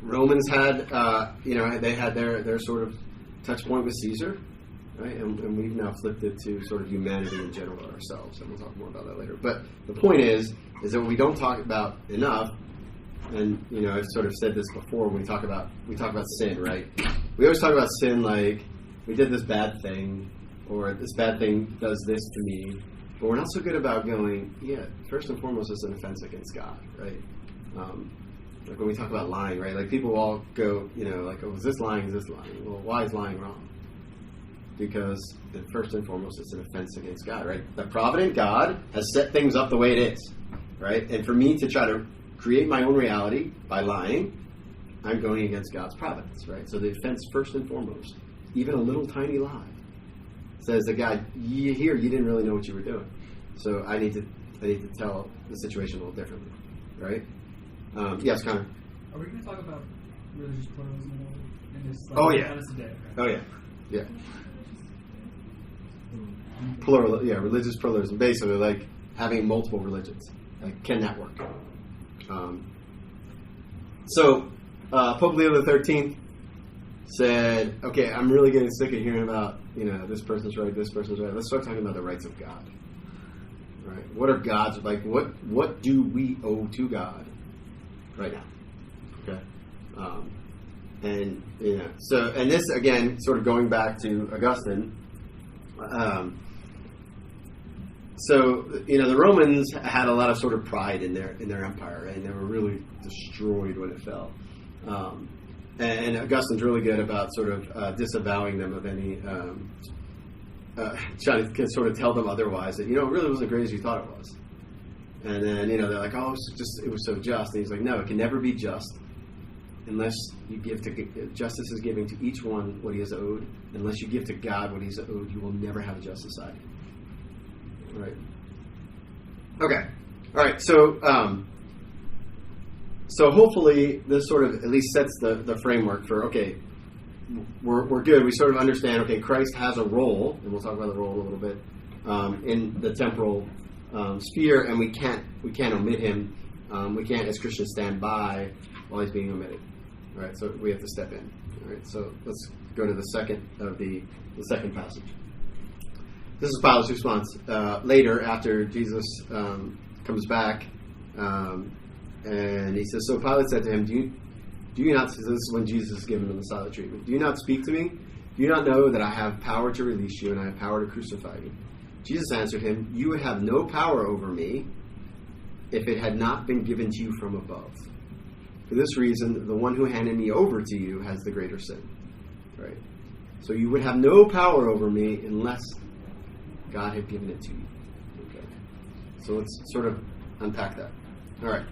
A: Romans had, they had their sort of touch point with Caesar, right? And we've now flipped it to sort of humanity in general ourselves, and we'll talk more about that later. But the point is that what we don't talk about enough, and I've sort of said this before when we talk about sin, right? We always talk about sin like we did this bad thing, or this bad thing does this to me, but we're not so good about going, first and foremost, it's an offense against God, right? When we talk about lying, right? People all go, oh, is this lying? Is this lying? Well, why is lying wrong? Because first and foremost, it's an offense against God, right? The provident God has set things up the way it is, right? And for me to try to create my own reality by lying, I'm going against God's providence, right? So the offense, first and foremost, even a little tiny lie, says that God, you didn't really know what you were doing, so I need to tell the situation a little differently, right? Yes, Connor.
B: Are we going to talk about religious pluralism in this?
A: Oh yeah.
B: Today, right?
A: Oh yeah. Yeah. Religious pluralism, basically having multiple religions. Can that work? So Pope Leo XIII said, okay, I'm really getting sick of hearing about, this person's right, this person's right. Let's start talking about the rights of God. Right? What are God's, what do we owe to God right now? Okay. And this, again, sort of going back to Augustine, the Romans had a lot of sort of pride in their empire, and they were really destroyed when it fell. And Augustine's really good about sort of disavowing them of any, trying to sort of tell them otherwise that, it really wasn't as great as you thought it was. And then, they're like, oh, it was so just. And he's like, no, it can never be just unless you give justice is giving to each one what he is owed. Unless you give to God what he's owed, you will never have a just society. Right. Okay. All right. So hopefully this sort of at least sets the framework for, okay, we're good. We sort of understand, okay, Christ has a role, and we'll talk about the role in a little bit, in the temporal sphere, and we can't omit him. We can't, as Christians, stand by while he's being omitted. All right, so we have to step in. All right, so let's go to the second passage. This is Pilate's response later, after Jesus comes back, and he says, "So Pilate said to him, Do you not?" This is when Jesus is giving him the silent treatment. "Do you not speak to me? Do you not know that I have power to release you and I have power to crucify you?" Jesus answered him, "You would have no power over me if it had not been given to you from above. For this reason, the one who handed me over to you has the greater sin." Right? So you would have no power over me unless God had given it to you. Okay. So let's sort of unpack that. All right.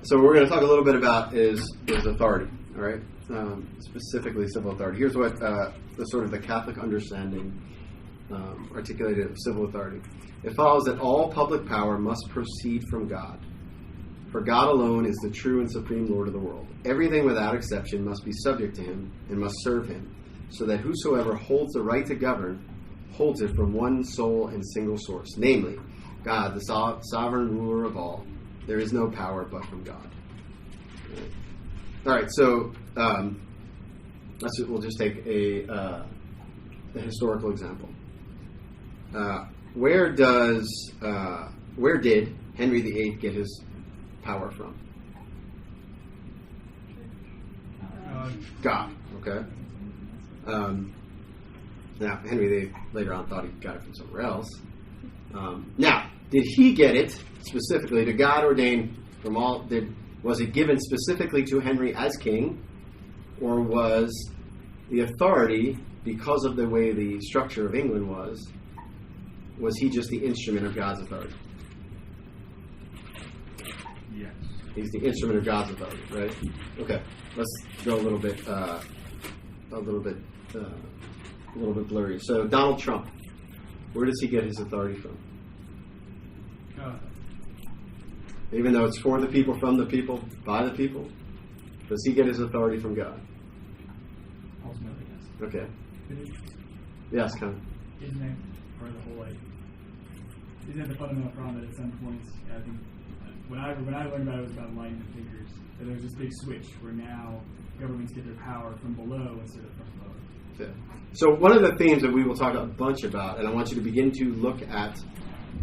A: So what we're going to talk a little bit about is authority. All right. Specifically civil authority. Here's what the sort of the Catholic understanding articulated of civil authority. It follows that all public power must proceed from God. For God alone is the true and supreme Lord of the world. Everything without exception must be subject to him and must serve him, so that whosoever holds the right to govern holds it from one sole and single source, namely, God, the sovereign ruler of all. There is no power but from God. All right, so we'll just take a historical example. Where did Henry VIII get his power from? God. Okay. Now Henry VIII later on thought he got it from somewhere else. Now, did he get it specifically? Did God ordain from all? Was it given specifically to Henry as king, or was the authority, because of the way the structure of England was he just the instrument of God's authority?
E: Yes.
A: He's the instrument of God's authority, right? Okay, let's go a little bit blurry. So Donald Trump, where does he get his authority from? Even though it's for the people, from the people, by the people, does he get his authority from God?
C: Ultimately, yes.
A: Okay. Yes, kind of.
B: Isn't that part of the whole, isn't that the fundamental problem that at some points, I think, when I learned about it, was about enlightenment thinkers, that there's this big switch where now governments get their power from below instead of from above.
A: Yeah. So one of the themes that we will talk a bunch about, and I want you to begin to look at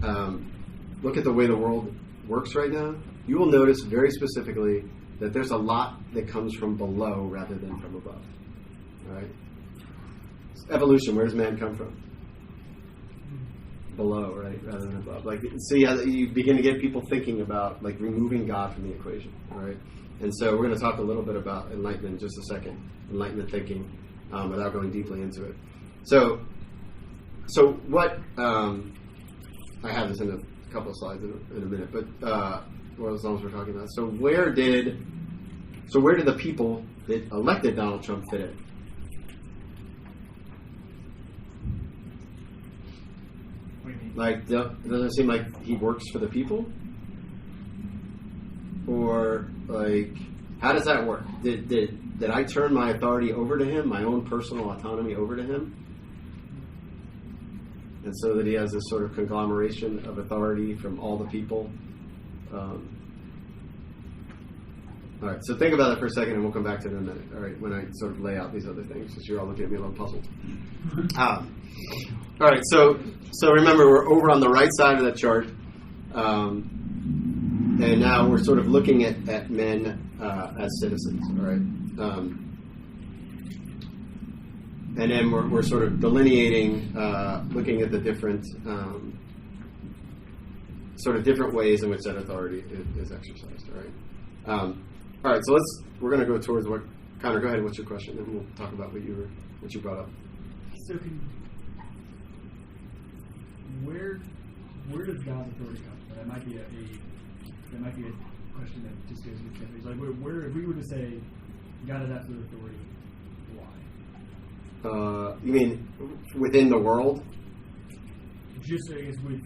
A: the way the world works right now, you will notice very specifically that there's a lot that comes from below rather than from above. All right? Evolution, where does man come from? Below, right, rather than above. See how you begin to get people thinking about removing God from the equation. All right? And so we're going to talk a little bit about enlightenment in just a second, enlightenment thinking, without going deeply into it. So what I have this in a couple of slides in a minute, but as long as we're talking about it. So where did the people that elected Donald Trump fit in?
C: What do you mean?
A: Doesn't it seem like he works for the people? Or how does that work? Did I turn my authority over to him, my own personal autonomy over to him? And so that he has this sort of conglomeration of authority from all the people. All right, so think about that for a second, and we'll come back to it in a minute. All right, when I sort of lay out these other things, because you're all looking at me a little puzzled. All right, so remember, we're over on the right side of that chart, and now we're sort of looking at men as citizens. All right. And then we're sort of delineating, looking at the different different ways in which that authority is exercised. All right. All right. So we're going to go towards what Connor. Go ahead. What's your question? And we'll talk about what you brought up.
B: So where does God's authority come from? That might be a question that just gives me confused. Where if we were to say God has absolute authority, why?
A: You mean within the world?
B: Just I guess we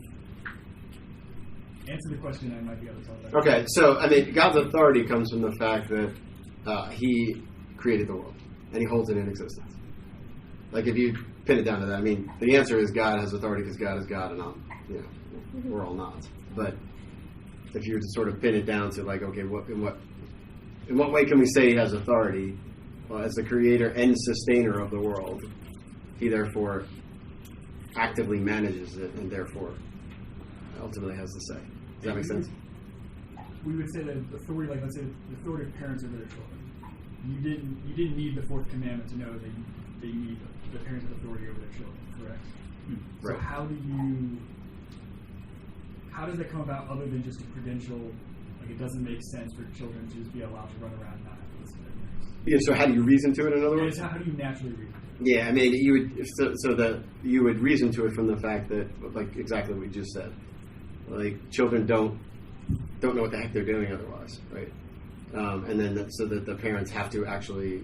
B: answer the question. I might be able to talk about.
A: Okay, so God's authority comes from the fact that He created the world and He holds it in existence. Like if you pin it down to that, I mean, the answer is God has authority because God is God, and we're all not. But if you were to sort of pin it down to like, okay, in what way can we say he has authority? Well, as the creator and sustainer of the world, he therefore actively manages it and therefore ultimately has the say. Does that make sense?
B: We would say that authority, like let's say the authority of parents over their children. You didn't need the fourth commandment to know that you need the parents have authority over their children, correct?
A: Right.
B: So how does that come about other than just a prudential, like it doesn't make sense for children to just be allowed to run around and not have to listen to their parents?
A: Yeah. So how do you reason to it? In other words,
B: How do you naturally reason?
A: yeah. I mean, you would reason to it from the fact that, like exactly what you just said, like children don't know what the heck they're doing otherwise, right? And then so that the parents have to actually,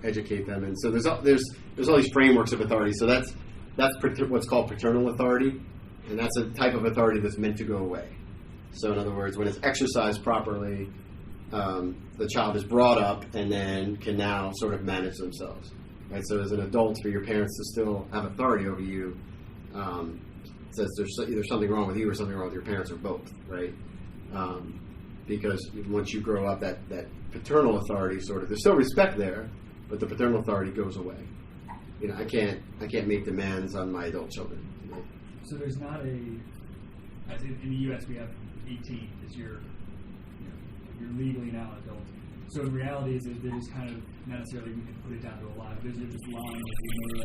A: educate them. And so there's all these frameworks of authority. So that's what's called paternal authority, and that's a type of authority that's meant to go away. So in other words, when it's exercised properly, the child is brought up and then can now sort of manage themselves, right? So as an adult, for your parents to still have authority over you, says there's either something wrong with you or something wrong with your parents or both, right? Because once you grow up, that paternal authority sort of, there's still respect there, but the paternal authority goes away. I can't make demands on my adult children.
B: So there's not as in the U.S. we have 18 as you're legally now an adult. So in reality, is it there's kind of not necessarily we can put it down to a line. Is there this line that you're no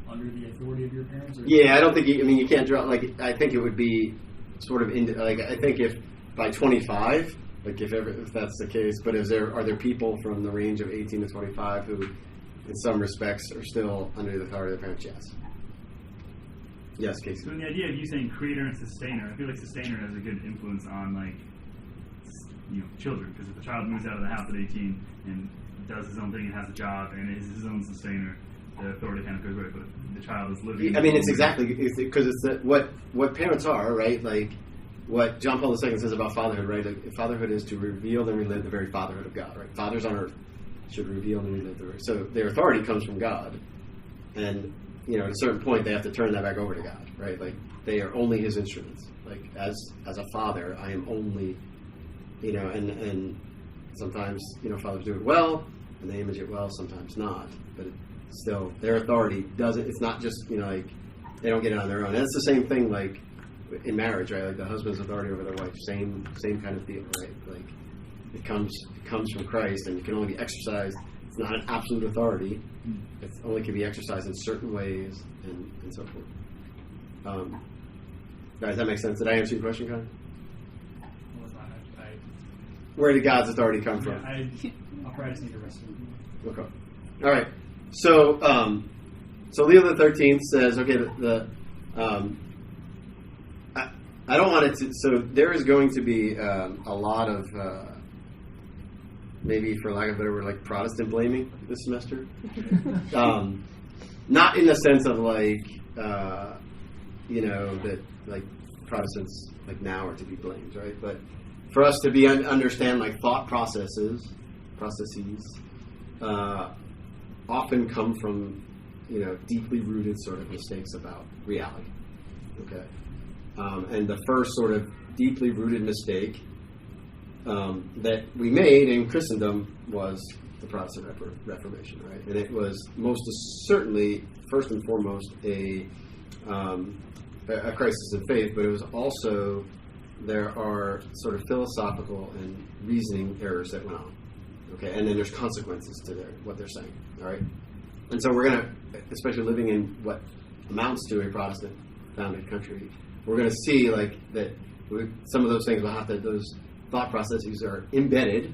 B: longer under the authority of your parents? Or
A: yeah, I don't think you can't draw. Like I think it would be sort of I think if by 25, like if that's the case, but are there people from the range of 18 to 25 who, in some respects, are still under the authority of their parents? Yes. Yes, Casey.
E: So the idea of you saying creator and sustainer, I feel like sustainer has a good influence on children, because if the child moves out of the house at 18 and does his own thing and has a job and is his own sustainer, the authority kind of goes away. But if the child is living,
A: I mean, it's exactly because it's what parents are, right? Like what John Paul II says about fatherhood, right? Like, fatherhood is to reveal and relive the very fatherhood of God, right? Fathers on earth should reveal and relive the very. So their authority comes from God, and at a certain point they have to turn that back over to God, right? Like they are only His instruments. Like as a father, I am only, and sometimes fathers do it well and they image it well, sometimes not, but still their authority doesn't. It's not just like they don't get it on their own. And it's the same thing like in marriage, right? Like the husband's authority over their wife, same kind of deal, right? Like it comes from Christ, and it can only be exercised. It's not an absolute authority. It only can be exercised in certain ways, and so forth. Guys, that makes sense. Did I answer your question, Connor?
B: Well, it's not.
A: Where did God's authority come from?
B: I'll probably just need the rest of it.
A: Okay. All right. So Leo the 13th says, okay, I don't want it to. So there is going to be a lot of maybe, for lack of a better word, like Protestant blaming this semester. Not in the sense of that like Protestants like now are to be blamed, right? But for us to understand like thought processes often come from deeply rooted sort of mistakes about reality. Okay, and the first sort of deeply rooted mistake that we made in Christendom was the Protestant Reformation, right? And it was most certainly, first and foremost, a crisis of faith, but it was also, there are sort of philosophical and reasoning errors that went on, okay? And then there's consequences to what they're saying, all right? And so we're going to, especially living in what amounts to a Protestant-founded country, we're going to see like that some of those things will have to, those thought processes are embedded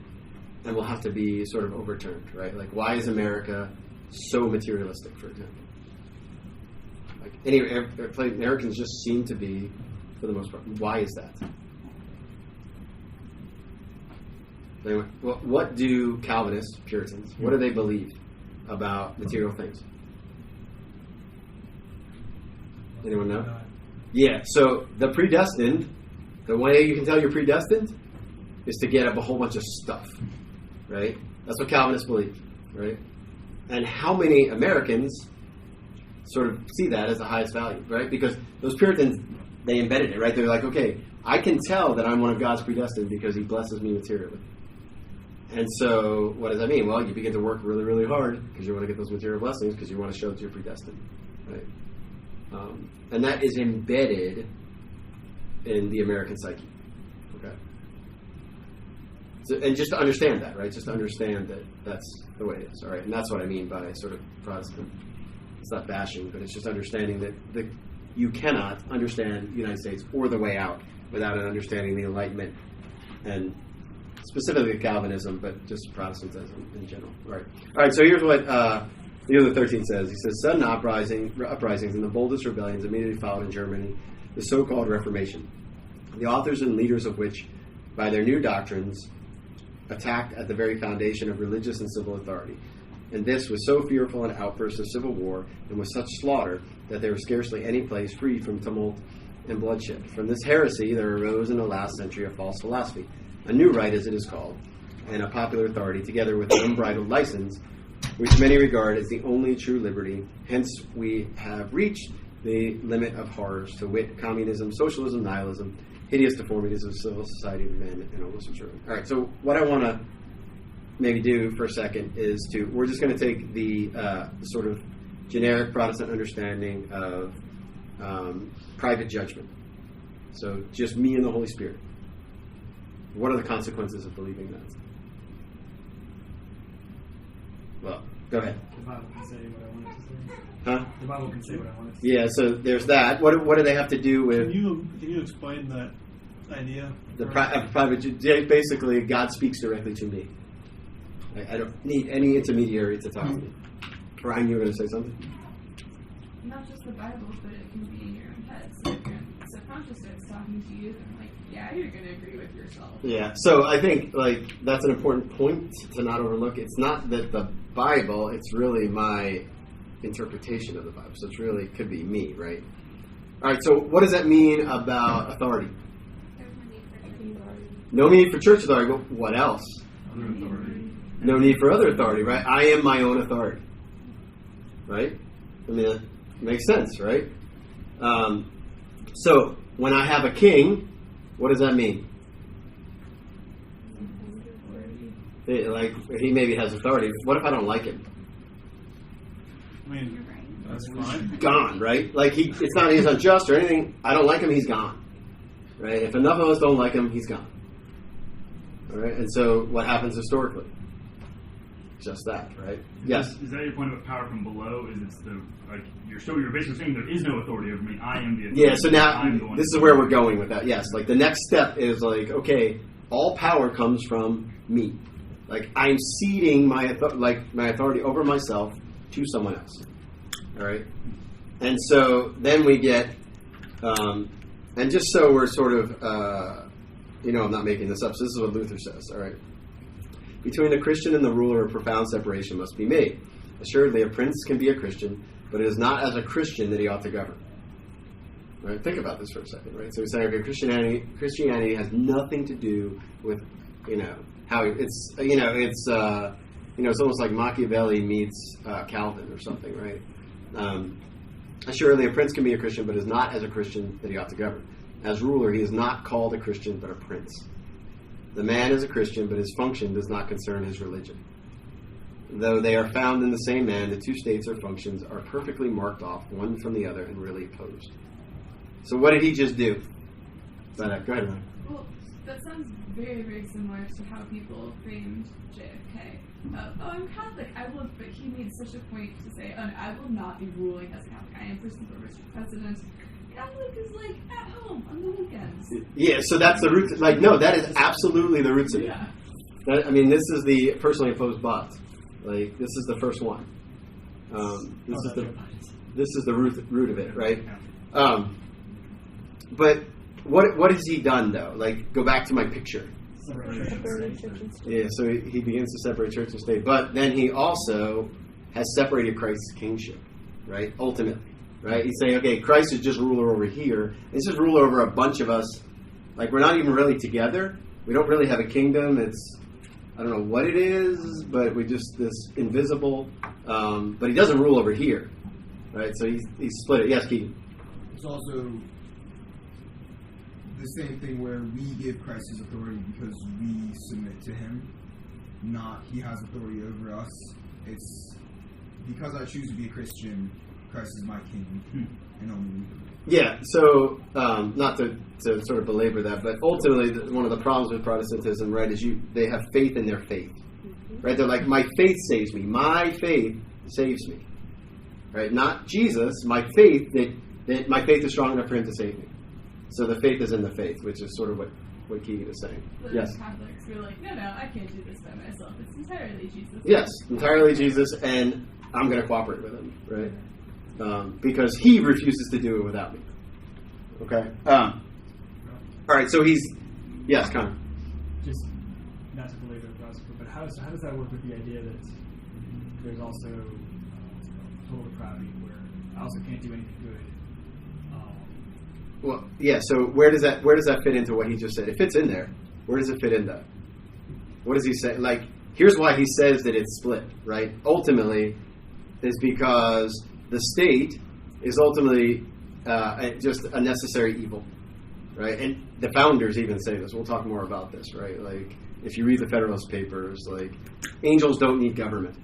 A: and will have to be sort of overturned, right? Like, why is America so materialistic, for example? Like, Americans just seem to be, for the most part. Why is that? Anyway, what do Calvinists, Puritans, what do they believe about material things? Anyone know? Yeah, so the predestined, the way you can tell you're predestined is to get up a whole bunch of stuff, right? That's what Calvinists believe, right? And how many Americans sort of see that as the highest value, right? Because those Puritans, they embedded it, right? They're like, okay, I can tell that I'm one of God's predestined because he blesses me materially. And so what does that mean? Well, you begin to work really, really hard because you want to get those material blessings because you want to show that you're predestined, right? And that is embedded in the American psyche, okay? So, and just to understand that, right? Just to understand that that's the way it is, all right? And that's what I mean by sort of Protestant. It's not bashing, but it's just understanding that you cannot understand the United States or the way out without an understanding of the Enlightenment and specifically Calvinism, but just Protestantism in general. All right. So here's what Leo XIII says. He says, sudden uprisings and the boldest rebellions immediately followed in Germany the so-called Reformation, the authors and leaders of which, by their new doctrines, attacked at the very foundation of religious and civil authority. And this was so fearful an outburst of civil war and with such slaughter that there was scarcely any place free from tumult and bloodshed. From this heresy there arose in the last century a false philosophy, a new right as it is called, and a popular authority, together with an unbridled license, which many regard as the only true liberty. Hence we have reached the limit of horrors, to wit, communism, socialism, nihilism, hideous deformities of civil society of men, and almost ruin. All right, so what I want to maybe do for a second is we're just going to take the sort of generic Protestant understanding of private judgment. So just me and the Holy Spirit. What are the consequences of believing that? Well, go ahead.
B: The Bible can say what I wanted to say.
A: Huh?
B: The Bible can say what I wanted to say.
A: Yeah, so there's that. What do they have to do with...
D: Can you explain that idea?
A: The private... Basically, God speaks directly to me. I don't need any intermediary to talk to me. Ryan, you were going to say something?
G: Not just the Bible, but it can be in your own head. So if your subconscious is talking to you, then you're going to agree with yourself.
A: Yeah, so I think that's an important point to not overlook. It's not that the Bible, it's really my interpretation of the Bible. So it's really, could be me, right? All right, so what does that mean about authority? No need for church authority, but what else?
E: Other authority.
A: No need for other authority, right? I am my own authority, right? I mean, that makes sense, right? So when I have a king, what does that mean? He maybe has authority. What if I don't like him?
D: I mean, that's fine.
A: Gone, right? It's not he's unjust or anything. I don't like him, he's gone. Right? If enough of us don't like him, he's gone. All right? And so what happens historically? Just that, right? Yes.
E: Is that your point about power from below? You're basically saying there is no authority over me. I am the authority.
A: Yeah. So now this is where we're going with that. Yes. The next step is okay, all power comes from me. I'm ceding my authority over myself to someone else. All right. And so then we get, and just so we're sort of, I'm not making this up. So this is what Luther says. All right. Between the Christian and the ruler, a profound separation must be made. Assuredly, a prince can be a Christian, but it is not as a Christian that he ought to govern. Right? Think about this for a second, right? So we're saying, okay, Christianity has nothing to do with, how it's almost like Machiavelli meets Calvin or something, right? Assuredly, a prince can be a Christian, but is not as a Christian that he ought to govern. As ruler, he is not called a Christian, but a prince. The man is a Christian, but his function does not concern his religion. Though they are found in the same man, the two states or functions are perfectly marked off, one from the other, and really opposed. So what did he just do? Go ahead, Ryan.
G: Well, that sounds very, very similar to how people framed JFK. I'm Catholic, but he made such a point to say, I will not be ruling as a Catholic. I am first and foremost president. Catholic is at home on the weekends.
A: Yeah, so that's the roots. No, that is absolutely the roots of it.
G: Yeah.
A: This is the personally opposed but. This is the first one. This is the root of it, right? But what has he done though? Go back to my picture. Yeah, so he begins to separate church and state, but then he also has separated Christ's kingship, right? Ultimately. Right? He's saying, okay, Christ is just ruler over here. He's just ruler over a bunch of us. We're not even really together. We don't really have a kingdom. I don't know what it is, but we just this invisible but he doesn't rule over here, right? So he's split it. Yes, Keaton.
H: It's also the same thing where we give Christ his authority because we submit to him, not he has authority over us. It's because I choose to be a Christian, Christ is my king, and only me.
A: Yeah, so not to sort of belabor that, but ultimately one of the problems with Protestantism, right, is they have faith in their faith, right? They're like, my faith saves me. My faith saves me, right? Not Jesus. My faith that my faith is strong enough for him to save me. So the faith is in the faith, which is sort of what Keegan is saying.
G: But
A: Yes.
G: Catholics, we're like, no, I can't do this by myself. It's entirely Jesus.
A: Yes, entirely Jesus, and I'm going to cooperate with him, right? Because he refuses to do it without me. Okay. All right. So yes, Connor.
B: Just not to belabor the gospel, but how does that work with the idea that there's also total depravity, where I also can't do anything good?
A: Well, yeah. So where does that fit into what he just said? It fits in there. Where does it fit in that? What does he say? Like, here's why he says that it's split. Right. Ultimately, is because the state is ultimately just a necessary evil, right? And the founders even say this. We'll talk more about this, right? Like, if you read the Federalist Papers, like, angels don't need government,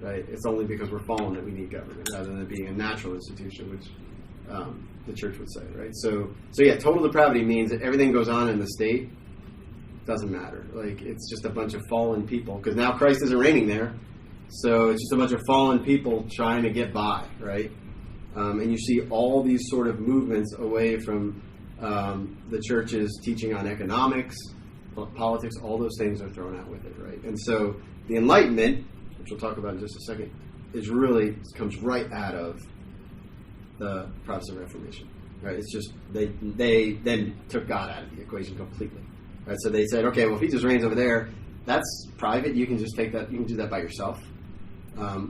A: right? It's only because we're fallen that we need government, rather than it being a natural institution, which the church would say, right? So yeah, total depravity means that everything goes on in the state doesn't matter. Like, it's just a bunch of fallen people, because now Christ isn't reigning there. So it's just a bunch of fallen people trying to get by, right? And you see all these sort of movements away from the church's teaching on economics, politics, all those things are thrown out with it, right? And so the Enlightenment, which we'll talk about in just a second, comes right out of the Protestant Reformation, right? It's just they then took God out of the equation completely, right? So they said, okay, well, if he just reigns over there, that's private. You can just take that. You can do that by yourself.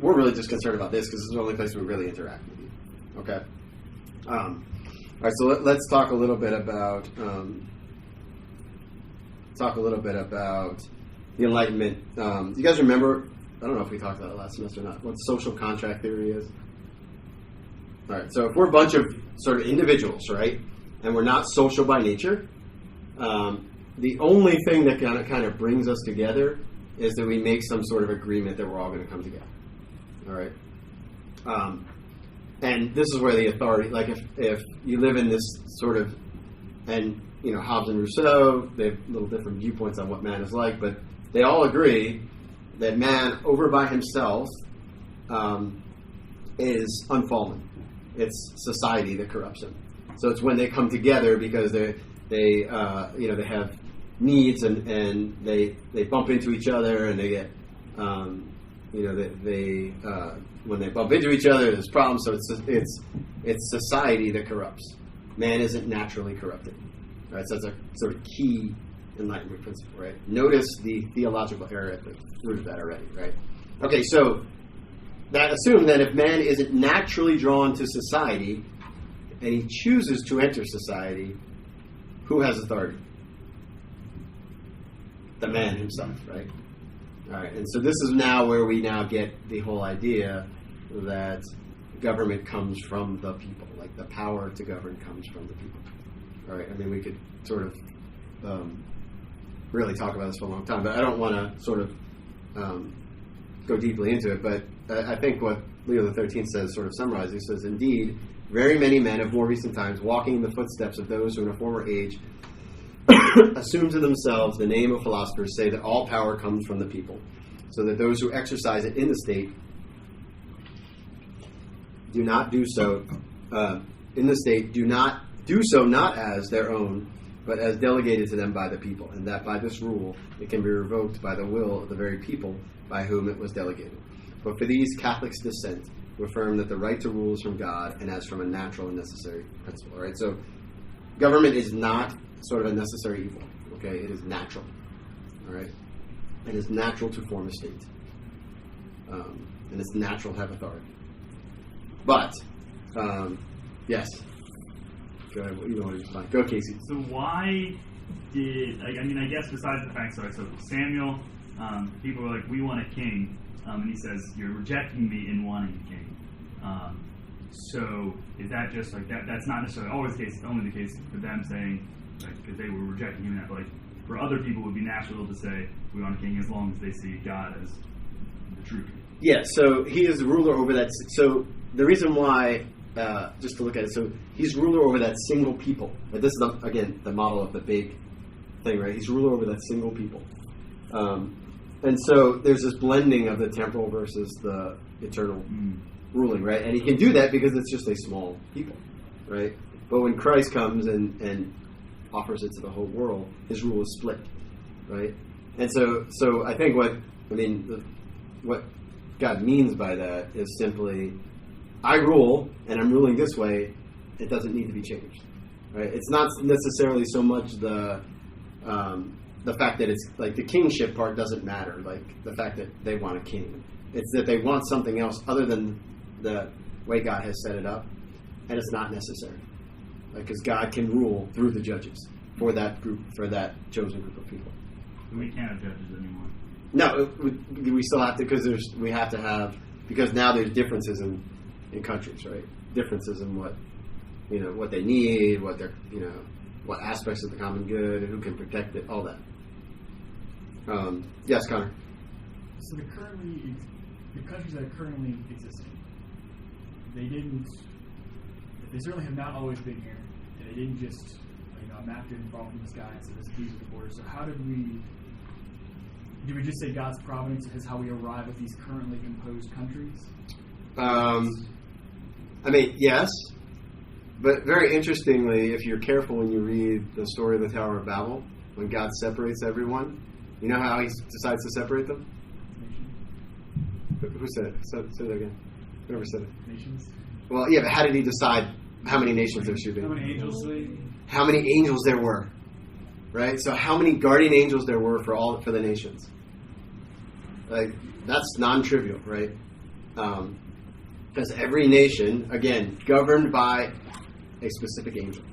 A: We're really just concerned about this because this is the only place we really interact with you. Okay. All right. So let's talk a little bit about the Enlightenment. You guys remember? I don't know if we talked about it last semester or not. What social contract theory is? All right. So if we're a bunch of sort of individuals, right, and we're not social by nature, the only thing that kind of brings us together is that we make some sort of agreement that we're all going to come together. All right. And this is where the authority, like if you live in this sort of, and Hobbes and Rousseau, they have little different viewpoints on what man is like, but they all agree that man over by himself is unfallen. It's society that corrupts him. So it's when they come together because they have needs and they bump into each other and they get when they bump into each other there's problems. So it's society that corrupts. Man isn't naturally corrupted, right? So that's a sort of key Enlightenment principle, right? Notice the theological error at the root of that already, right? Okay, so that assumes that if man isn't naturally drawn to society and he chooses to enter society, who has authority? The man himself, right? All right, and so this is now where we now get the whole idea that government comes from the people, like the power to govern comes from the people. All right, I mean, we could sort of really talk about this for a long time, but I don't want to sort of go deeply into it, but I think what Leo XIII says sort of summarizes, he says, indeed, very many men of more recent times, walking in the footsteps of those who in a former age assume to themselves the name of philosophers, say that all power comes from the people, so that those who exercise it in the state do not do so not as their own, but as delegated to them by the people, and that by this rule it can be revoked by the will of the very people by whom it was delegated. But for these, Catholics dissent, who affirm that the right to rule is from God and as from a natural and necessary principle. All right, so government is not sort of a necessary evil. Okay, it is natural. All right, it is natural to form a state, and it's natural to have authority. But yes, go ahead. You know what you're Go, Casey.
E: So why did I guess besides the fact, so Samuel, people were like, we want a king. and he says, "You're rejecting me in wanting a king." So is that just like that? That's not necessarily always the case. Only the case for them saying, like, because they were rejecting him. That, like, for other people, it would be natural to say we want a king as long as they see God as the true king.
A: Yeah, so he is the ruler over that. So the reason why, just to look at it, so he's ruler over that single people. But this is, again, the model of the big thing, right? He's ruler over that single people. And so there's this blending of the temporal versus the eternal ruling, right? And he can do that because it's just a small people, right? But when Christ comes and offers it to the whole world, his rule is split, right? And so I think what God means by that is simply, I rule, and I'm ruling this way. It doesn't need to be changed, right? It's not necessarily so much the fact that it's like the kingship part doesn't matter, like the fact that they want a king. It's that they want something else other than the way God has set it up, and it's not necessary, like, because God can rule through the judges for that group, for that chosen group of people.
E: We can't have judges anymore.
A: No, we still have to, because because now there's differences in countries, right? Differences in what they need, what they're, what aspects of the common good, who can protect it, all that. Yes, Connor.
B: So the countries that are currently existing, they certainly have not always been here, and they didn't just, a map didn't fall from the sky and said these are the borders. So how did we just say God's providence is how we arrive at these currently composed countries?
A: Yes, but very interestingly, if you're careful when you read the story of the Tower of Babel, when God separates everyone, you know how he decides to separate them? Who said it? Say that again. Whoever said it.
B: Nations?
A: Well, yeah, but how did he decide how many nations there should be?
D: How many angels?
A: How many angels there were, right? So how many guardian angels there were for the nations? Like, that's non-trivial, right? Because every nation, again, governed by a specific angel,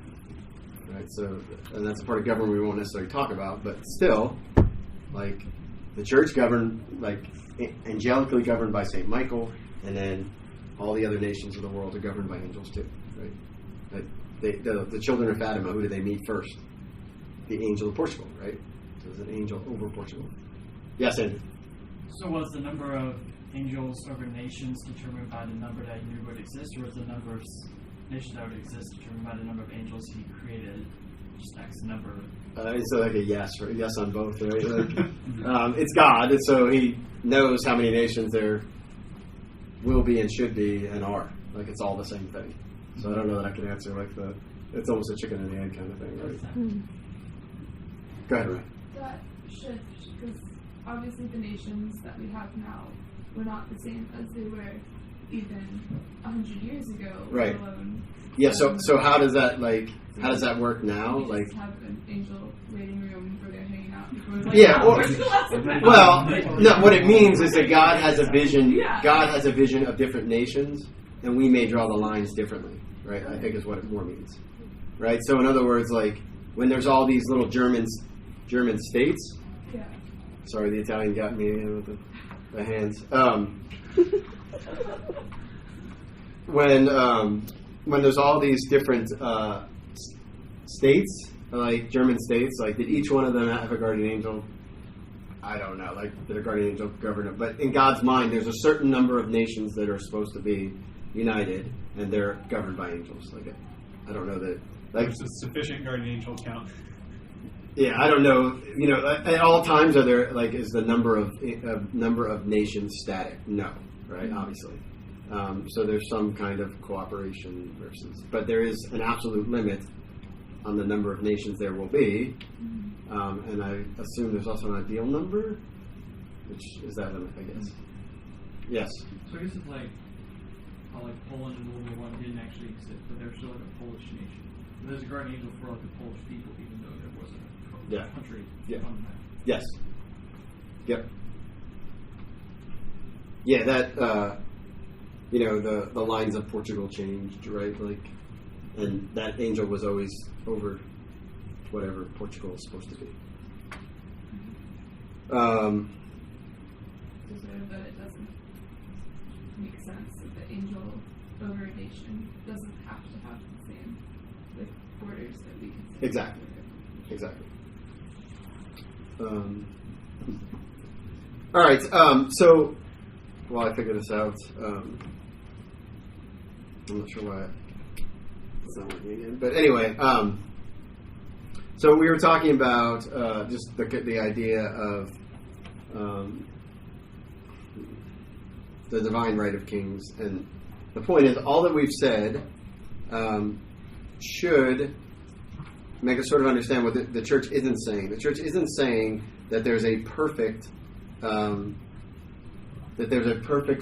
A: right? So, and that's a part of government we won't necessarily talk about, but still, like, the church governed, like, angelically governed by St. Michael, and then all the other nations of the world are governed by angels too, right? The children of Fatima, who did they meet first? The angel of Portugal, right? So there's an angel over Portugal. Yes, Andrew.
C: So was the number of angels over nations determined by the number that he knew would exist, or was the number of nations that would exist determined by the number of angels he created? Just X number.
A: It's like a yes, right? Yes on both, right? Like, it's God, and so he knows how many nations there will be and should be and are. Like, it's all the same thing. So I don't know that I can answer like it's almost a chicken and the egg kind of thing, right? Go ahead, Ryan.
G: That shift, because obviously the nations that we have now were not the same as they were even 100 years ago.
A: Right.
G: Let alone,
A: Yeah. So how does that work now?
G: we
A: Like,
G: just have an angel waiting room where they're hanging out. People are like,
A: Yeah,
G: "Oh,
A: or-
G: where's the lesson?"
A: well, no. What it means is that God has a vision.
G: Yeah.
A: God has a vision of different nations, and we may draw the lines differently, right? I think is what it more means, right? So in other words, like, when there's all these little German states.
G: Yeah.
A: Sorry, the Italian got me with the hands. When there's all these different states, like German states, like, did each one of them have a guardian angel? I don't know. Like, did a guardian angel govern it? But in God's mind, there's a certain number of nations that are supposed to be united, and they're governed by angels. Like, I don't know that. Like,
D: There's a sufficient guardian angel count.
A: yeah, I don't know. At all times, are there, like, is the number of nations static? No, right? Obviously. So there's some kind of cooperation but there is an absolute limit on the number of nations there will be, and I assume there's also an ideal number, which is that limit, I guess. Yes.
I: So I guess it's like how like Poland in World War I didn't actually exist, but they're still like a Polish nation. But there's a guardian angel for like the Polish people, even though there wasn't a country on the map.
A: Yes. Yep. Yeah, that the lines of Portugal changed, right? Like, and that angel was always over whatever Portugal is supposed to be.
G: So sort of that it doesn't sense that the angel over a nation doesn't have to have the same like borders that we can see.
A: Exactly. All right. So while I figure this out, I'm not sure why it's not working again. But anyway, so we were talking about just the idea of the divine right of kings, and the point is, all that we've said should make us sort of understand what the church isn't saying. The church isn't saying that there's a perfect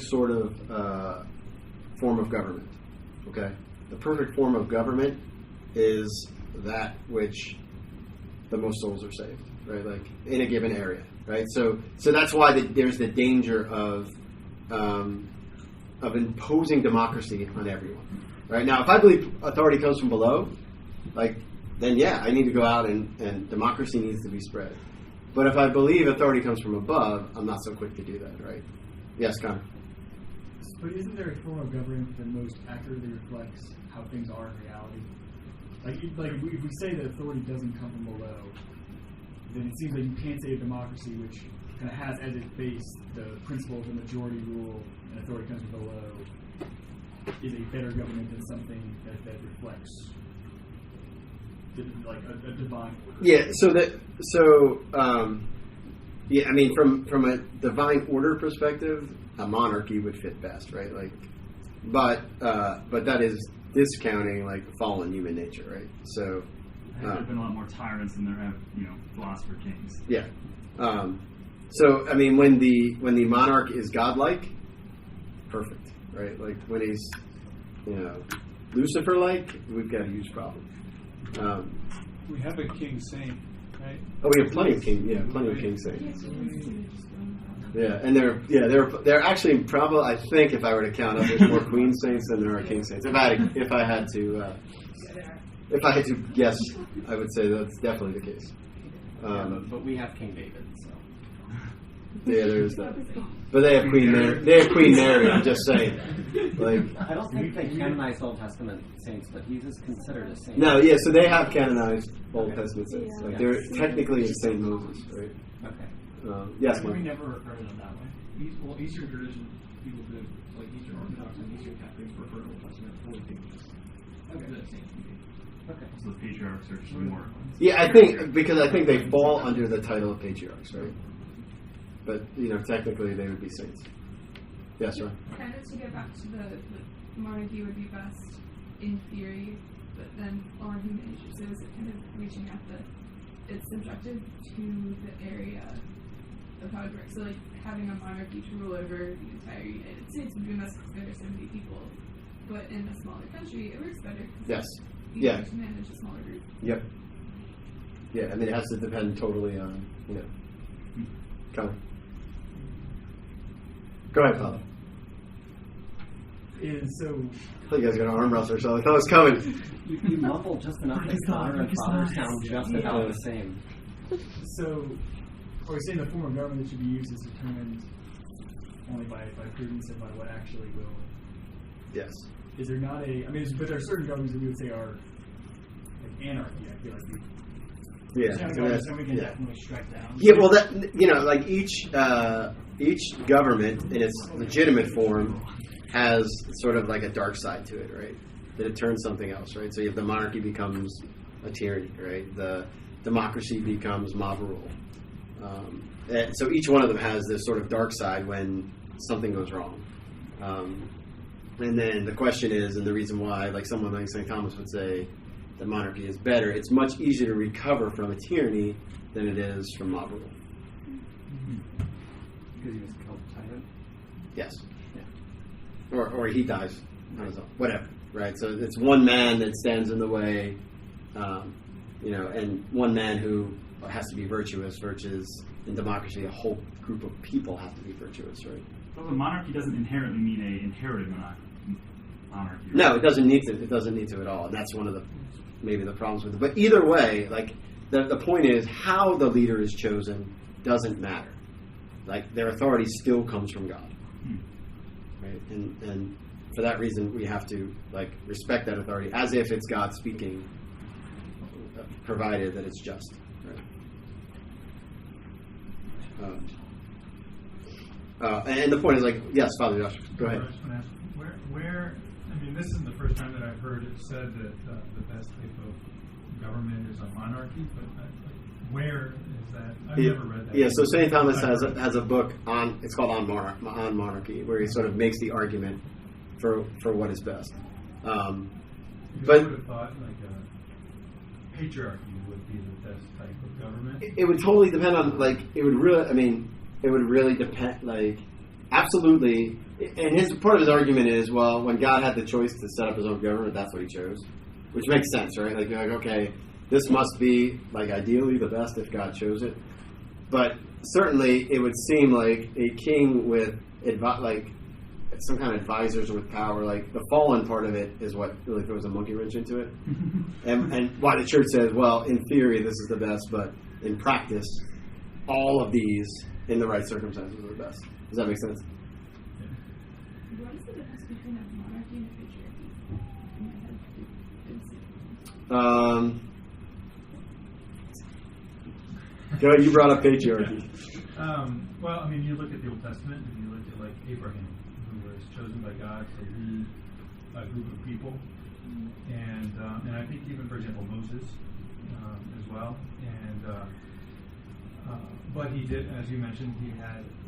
A: sort of form of government. Okay, the perfect form of government is that which the most souls are saved, right? Like in a given area, right? So that's why there's the danger of imposing democracy on everyone, right? Now, if I believe authority comes from below, then yeah, I need to go out and democracy needs to be spread. But if I believe authority comes from above, I'm not so quick to do that, right? Yes, Connor.
B: But isn't there a form of government that most accurately reflects how things are in reality? If we say that authority doesn't come from below, then it seems like you can't say a democracy which kind of has as its base the principle of the majority rule and authority comes from below is a better government than something that reflects a divine order.
A: Yeah. I mean, from a divine order perspective, a monarchy would fit best, right? But that is discounting fallen human nature, right? So
E: there have been a lot more tyrants than there have, philosopher kings.
A: Yeah. So I mean, when the monarch is godlike, perfect, right? Like when he's, Lucifer-like, we've got a huge problem.
D: We have a king saint, right?
A: Oh, we have plenty of king saints. Yeah, and they're actually probably, I think, if I were to count up, there's more queen saints than there are king saints. If I had to guess, I would say that's definitely the case.
F: But we have King David, so.
A: Yeah, there is that. But they have Queen Mary. They have Queen Mary. I'm just saying.
F: I don't think they canonized Old Testament saints, but he's is considered a saint.
A: No, yeah. So they have canonized Old Testament saints. They're technically in Saint Moses, right?
F: Okay.
A: Yes,
I: We
A: Mike.
I: never refer to them that way. Eastern tradition, people do, like Eastern Orthodox and Eastern Catholics refer to Old Testament Holy Saints. Okay.
F: Okay.
E: So the patriarchs are just more.
A: Yeah, I think they fall under the title of patriarchs, right? But technically they would be saints. Yes, right.
G: Kind of to get back to the monarchy would be best in theory, but then on human nature. So is it kind of reaching at it's subjective to the area of how it works. So having a monarchy to rule over the entire United States would be a mess because there are so many people. But in a smaller country, it works better.
A: Yes.
G: You have to manage a smaller group.
A: Yep. Yeah, I mean, it has to depend totally on, Connor. Go ahead, Paul.
B: So
A: I thought you guys got an arm wrestler, so I thought it was coming.
F: You mumble just enough that father and father sound just about the same.
B: So, are we saying the form of government that should be used is determined only by prudence and by what actually will?
A: Yes.
B: Is there not but there are certain governments that we would say are anarchy. I feel like
A: Yeah.
C: So we can definitely strike down.
A: Yeah, well, that each government in its legitimate form has sort of like a dark side to it, right? That it turns something else, right? So if the monarchy becomes a tyranny, right? The democracy becomes mob rule. And so each one of them has this sort of dark side when something goes wrong. And then the question is, and the reason why, someone like St. Thomas would say, the monarchy is better. It's much easier to recover from a tyranny than it is from mob rule.
F: Because he was killed tyrant?
A: Yes. Yeah. Or he dies on his own. Whatever. Right? So it's one man that stands in the way, and one man who has to be virtuous versus in democracy a whole group of people have to be virtuous, right?
E: Well, the monarchy doesn't inherently mean a inherited monarchy. Right?
A: No, it doesn't need to. It doesn't need to at all. And that's one of the problems with it. But either way, the point is how the leader is chosen doesn't matter. Their authority still comes from God. right? And for that reason, we have to like respect that authority as if it's God speaking, provided that it's just. Right? And the point is like, yes, Father Josh, go ahead.
J: I just want to ask, where? I mean, this isn't the first time that I've heard it said that the best type of government is a monarchy, but where is that? I've never read that.
A: Yeah, so St. Thomas has a book on, it's called On Monarchy, where he sort of makes the argument for what is best. But
J: I would have thought like a patriarchy would be the best type of government.
A: It would totally depend on, like, it would really depend, like, absolutely. And part of his argument is, well, when God had the choice to set up his own government, that's what he chose, which makes sense, right? Like, you're like, okay, this must be, like, ideally the best if God chose it. But certainly, it would seem like a king with, some kind of advisors with power, like, the fallen part of it is what really throws a monkey wrench into it. and why the church says, well, in theory, this is the best, but in practice, all of these, in the right circumstances, are the best. Does that make sense?
G: What is the difference between a monarchy and a patriarchy?
A: Go ahead, you brought up patriarchy.
J: Well, I mean, you look at the Old Testament, and you look at like Abraham, who was chosen by God to lead a group of people, and I think even, for example, Moses as well, and but he did, as you mentioned,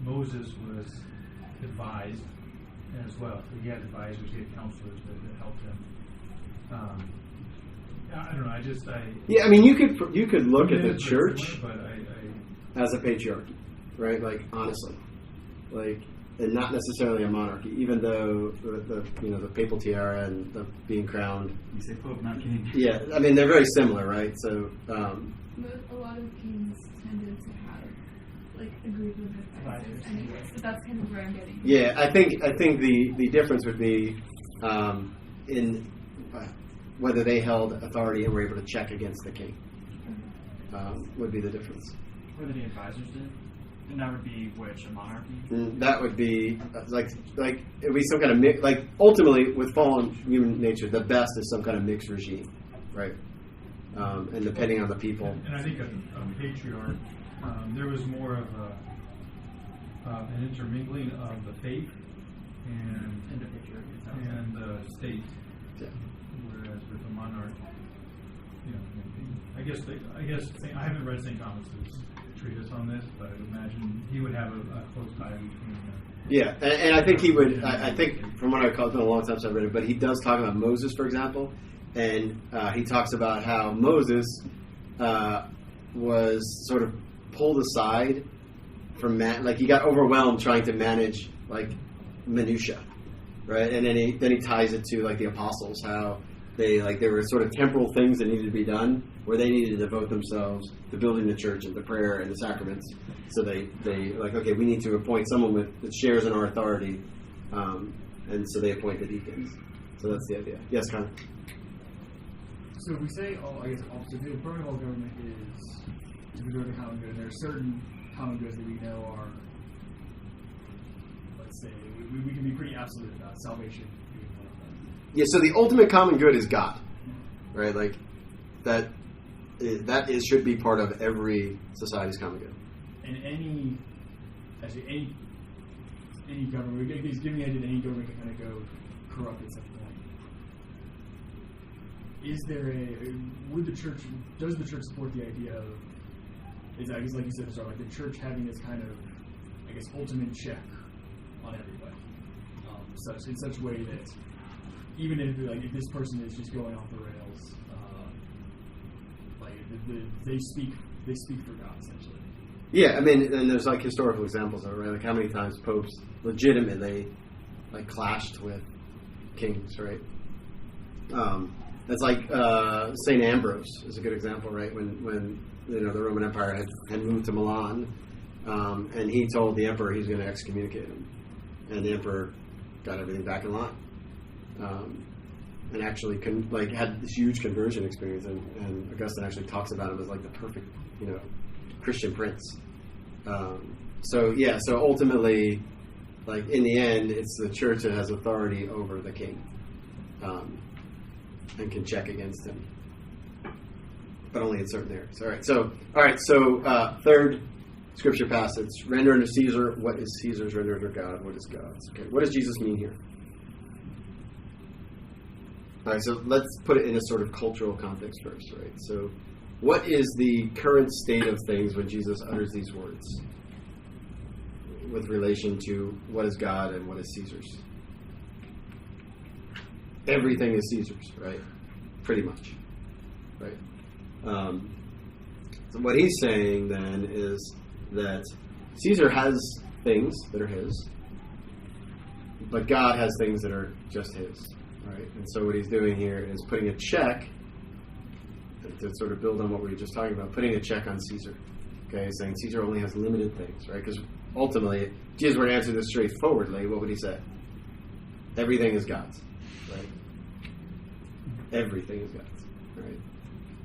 J: Moses was advised as well. So he had advisors, he had counselors that helped him. I don't know.
A: Yeah, I mean, you could look at the church
J: but
A: as a patriarchy, right? Like, honestly, like, and not necessarily a monarchy, even though the papal tiara and the being crowned.
E: You say pope, not king.
A: Yeah, I mean, they're very similar, right? So,
G: A lot of kings tended to have like a group of advisors anyway, so that's kind of where I'm getting.
A: Yeah, I think the difference would be in whether they held authority and were able to check against the king. Would be the difference.
C: Whether the advisors did, and that would be which, a monarchy?
A: That would be like it would be some kind of mix. Like, ultimately, with fallen human nature, the best is some kind of mixed regime, right? And depending on the people.
J: And I think a patriarch, there was more of an intermingling of the faith and the state.
A: Yeah.
J: Whereas with a monarch, I guess I haven't read St. Thomas's treatise on this, but I would imagine he would have a close tie between them.
A: Yeah, and I think he would. I think from what I recall, it's been a long time since I read it, but he does talk about Moses, for example, and he talks about how Moses was sort of pulled aside from he got overwhelmed trying to manage like minutia, right? And then he ties it to like the apostles, how there were sort of temporal things that needed to be done where they needed to devote themselves to building the church and to prayer and the sacraments. So they like, okay, we need to appoint someone that shares in our authority, and so they appoint the deacons. So that's the idea. Yes, Connor.
B: So if we say, the protocol of government is to preserve the common good, and there are certain common goods that we know are, let's say, we can be pretty absolute about salvation.
A: Yeah, so the ultimate common good is God, right? Like, that should be part of every society's common good.
B: And any government, he's giving the idea that any government can kind of go corrupt at some point. Does the church support the idea of, like you said, like the church having this kind of, ultimate check on everybody, in such a way that even if this person is just going off the rails, they speak for God essentially.
A: Yeah, I mean, and there's like historical examples of it, right? Like how many times popes legitimately clashed with kings, right? That's like St. Ambrose is a good example, right? When the Roman Empire had moved to Milan, and he told the emperor he's going to excommunicate him, and the emperor got everything back in line, and actually had this huge conversion experience, and Augustine actually talks about him as like the perfect, Christian prince. So ultimately, like in the end, it's the church that has authority over the king, and can check against him, but only in certain areas. All right. So third scripture passage: render unto Caesar what is Caesar's, render unto God what is God's. Okay, what does Jesus mean here? All right, so let's put it in a sort of cultural context first, right? So, what is the current state of things when Jesus utters these words with relation to what is God and what is Caesar's? Everything is Caesar's, right? Pretty much, right? So what he's saying then is that Caesar has things that are his, but God has things that are just his. Right? And so what he's doing here is putting a check, to sort of build on what we were just talking about, putting a check on Caesar. Okay, saying Caesar only has limited things, right? Because ultimately, if Jesus were to answer this straightforwardly, what would he say? Everything is God's, right? Everything is God's, right?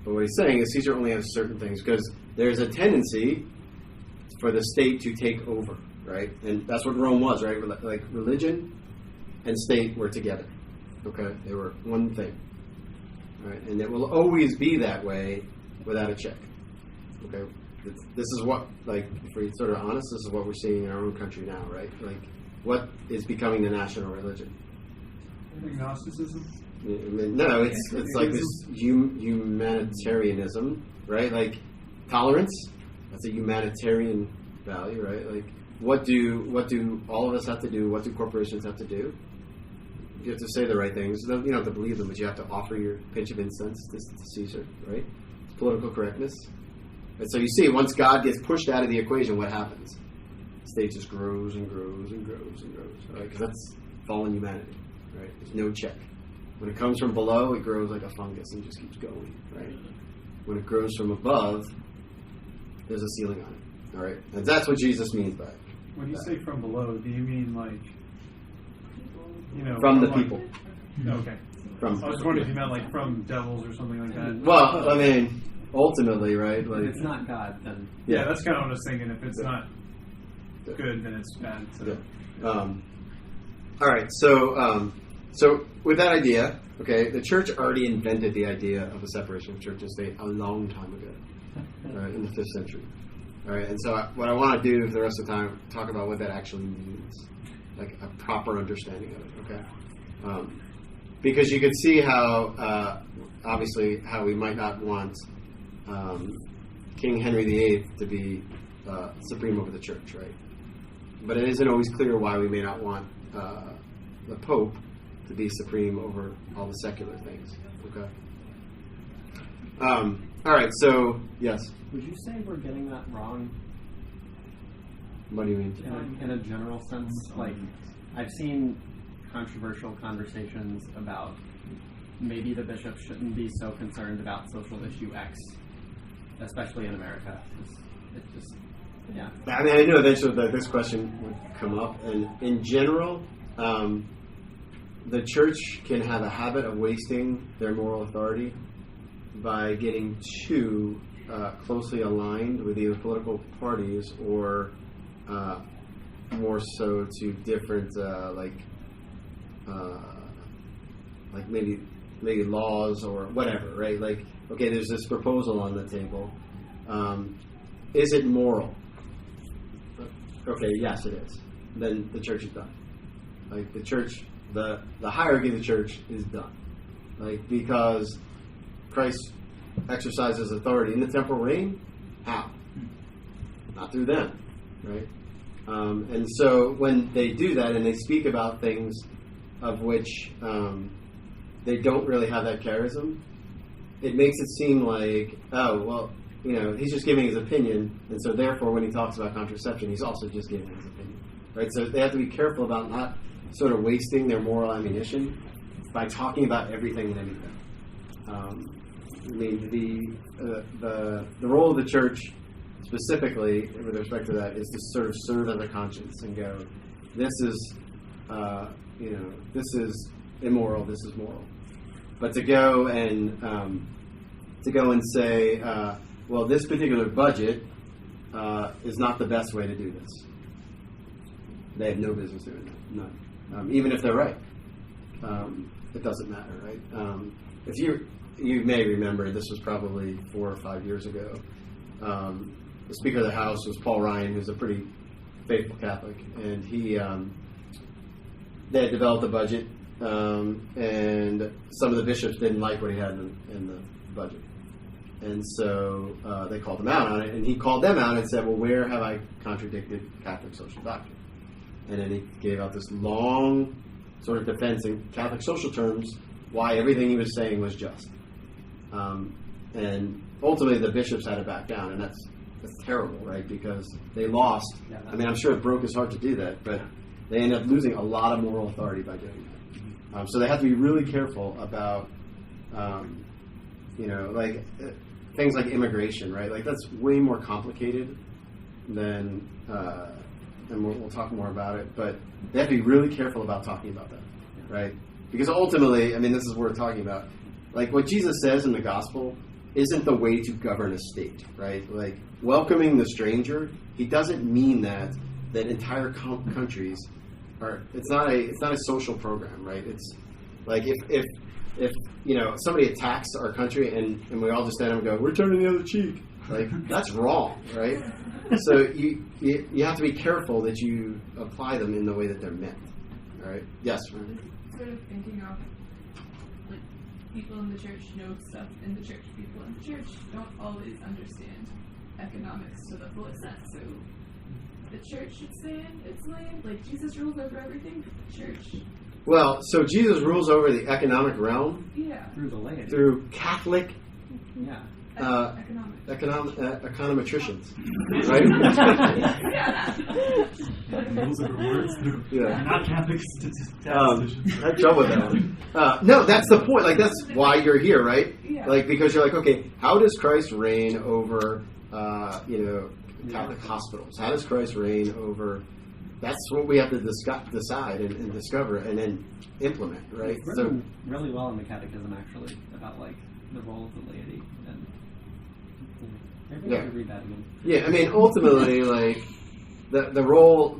A: But what he's saying is Caesar only has certain things, because there's a tendency for the state to take over, right? And that's what Rome was, right? Like religion and state were together. Okay, they were one thing, right? And it will always be that way without a check. Okay, this is what, like, if we're sort of honest, this is what we're seeing in our own country now, right? Like, what is becoming the national religion?
D: Gnosticism?
A: No, it's like this humanitarianism, right? Like tolerance. That's a humanitarian value, right? Like, what do all of us have to do? What do corporations have to do? You have to say the right things. You don't have to believe them, but you have to offer your pinch of incense to Caesar, right? It's political correctness. And so you see, once God gets pushed out of the equation, what happens? The state just grows and grows and grows and grows, right? Because that's fallen humanity, right? There's no check. When it comes from below, it grows like a fungus and just keeps going, right? When it grows from above, there's a ceiling on it, all right? And that's what Jesus means by it.
D: When you say from below, do you mean like, you know,
A: from the
D: like,
A: people.
D: Okay. I was wondering if you meant like from devils or something like that.
A: Well, I mean, ultimately, right? Like,
F: if it's not God, then
D: yeah, that's kind of what I was thinking. If it's not good, then it's bad. So.
A: Yeah. All right. So with that idea, okay, the church already invented the idea of a separation of church and state a long time ago, right, in the 5th century. All right. And so what I want to do for the rest of the time, talk about what that actually means. Like a proper understanding of it, okay? Because you could see how, obviously, how we might not want King Henry VIII to be supreme over the church, right? But it isn't always clear why we may not want the Pope to be supreme over all the secular things, okay? All right, so, yes?
F: Would you say we're getting that wrong?
A: What do you mean?
F: In a general sense, like, I've seen controversial conversations about maybe the bishops shouldn't be so concerned about social issue X, especially in America. It's just, yeah.
A: I mean, I knew eventually that this question would come up, and in general, the church can have a habit of wasting their moral authority by getting too closely aligned with either political parties or more so to different like maybe laws or whatever, right? Like, okay, there's this proposal on the table. Is it moral? Okay, yes, it is. Then the church is done. Like the church, the hierarchy of the church is done. Like, because Christ exercises authority in the temporal reign. How? Not through them, right? And so when they do that and they speak about things of which they don't really have that charism, it makes it seem like, oh, well, you know, he's just giving his opinion, and so therefore when he talks about contraception, he's also just giving his opinion, right? So they have to be careful about not sort of wasting their moral ammunition by talking about everything and anything. I mean, the role of the church specifically with respect to that is to sort of serve as a conscience and go, this is, this is immoral, this is moral. But to go and say, well, this particular budget is not the best way to do this. They have no business doing that. None. Even if they're right, it doesn't matter, right? If you may remember, this was probably 4 or 5 years ago. The Speaker of the House was Paul Ryan, who's a pretty faithful Catholic, and they had developed a budget, and some of the bishops didn't like what he had in the budget. And so they called him out on it, and he called them out and said, well, where have I contradicted Catholic social doctrine? And then he gave out this long sort of defense in Catholic social terms why everything he was saying was just. And ultimately the bishops had to back down, and that's terrible, right? Because they lost. I mean, I'm sure it broke his heart to do that, but they ended up losing a lot of moral authority by doing that. So they have to be really careful about, like things like immigration, right? Like that's way more complicated than, and we'll talk more about it, but they have to be really careful about talking about that, right? Because ultimately, I mean, this is what we're talking about. Like what Jesus says in the gospel isn't the way to govern a state, right? Like welcoming the stranger, he doesn't mean that entire countries are. It's not a social program, right? It's like if somebody attacks our country and we all just stand up and go, we're turning the other cheek, like that's wrong, right? So you have to be careful that you apply them in the way that they're meant, all right? Yes. Ryan?
G: Sort of thinking of like people in the church know stuff in the church. People in the church don't always understand economics to the full extent. So the church should stay in its lane. Like Jesus rules over everything. The church.
A: Well, so Jesus rules over the economic realm.
G: Yeah.
F: Through the laity.
A: Through Catholic.
F: Yeah.
A: Econometricians, right?
C: Those are the words.
A: Yeah.
C: Not Catholic
A: I had trouble with that one. No, that's the point. Like that's why you're here, right?
G: Yeah.
A: Like because you're like, okay, how does Christ reign over, Catholic hospitals? How does Christ reign over? That's what we have to decide and discover and then implement, right?
F: It's written really well in the Catechism, actually, about like the role of the laity and. Read that again.
A: Yeah, I mean, ultimately, like the role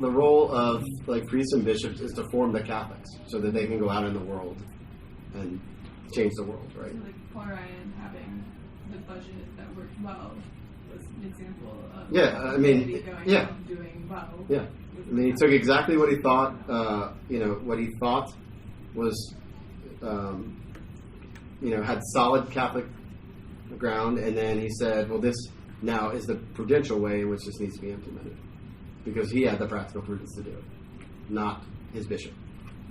A: of like priests and bishops is to form the Catholics so that they can go out in the world and change the world, right?
G: So like Paul Ryan having the budget that worked well was an example of going out and doing well.
A: Yeah, I mean, he took exactly what he thought, what he thought was, had solid Catholic ground, and then he said, well, this now is the prudential way in which this needs to be implemented, because he had the practical prudence to do it, not his bishop.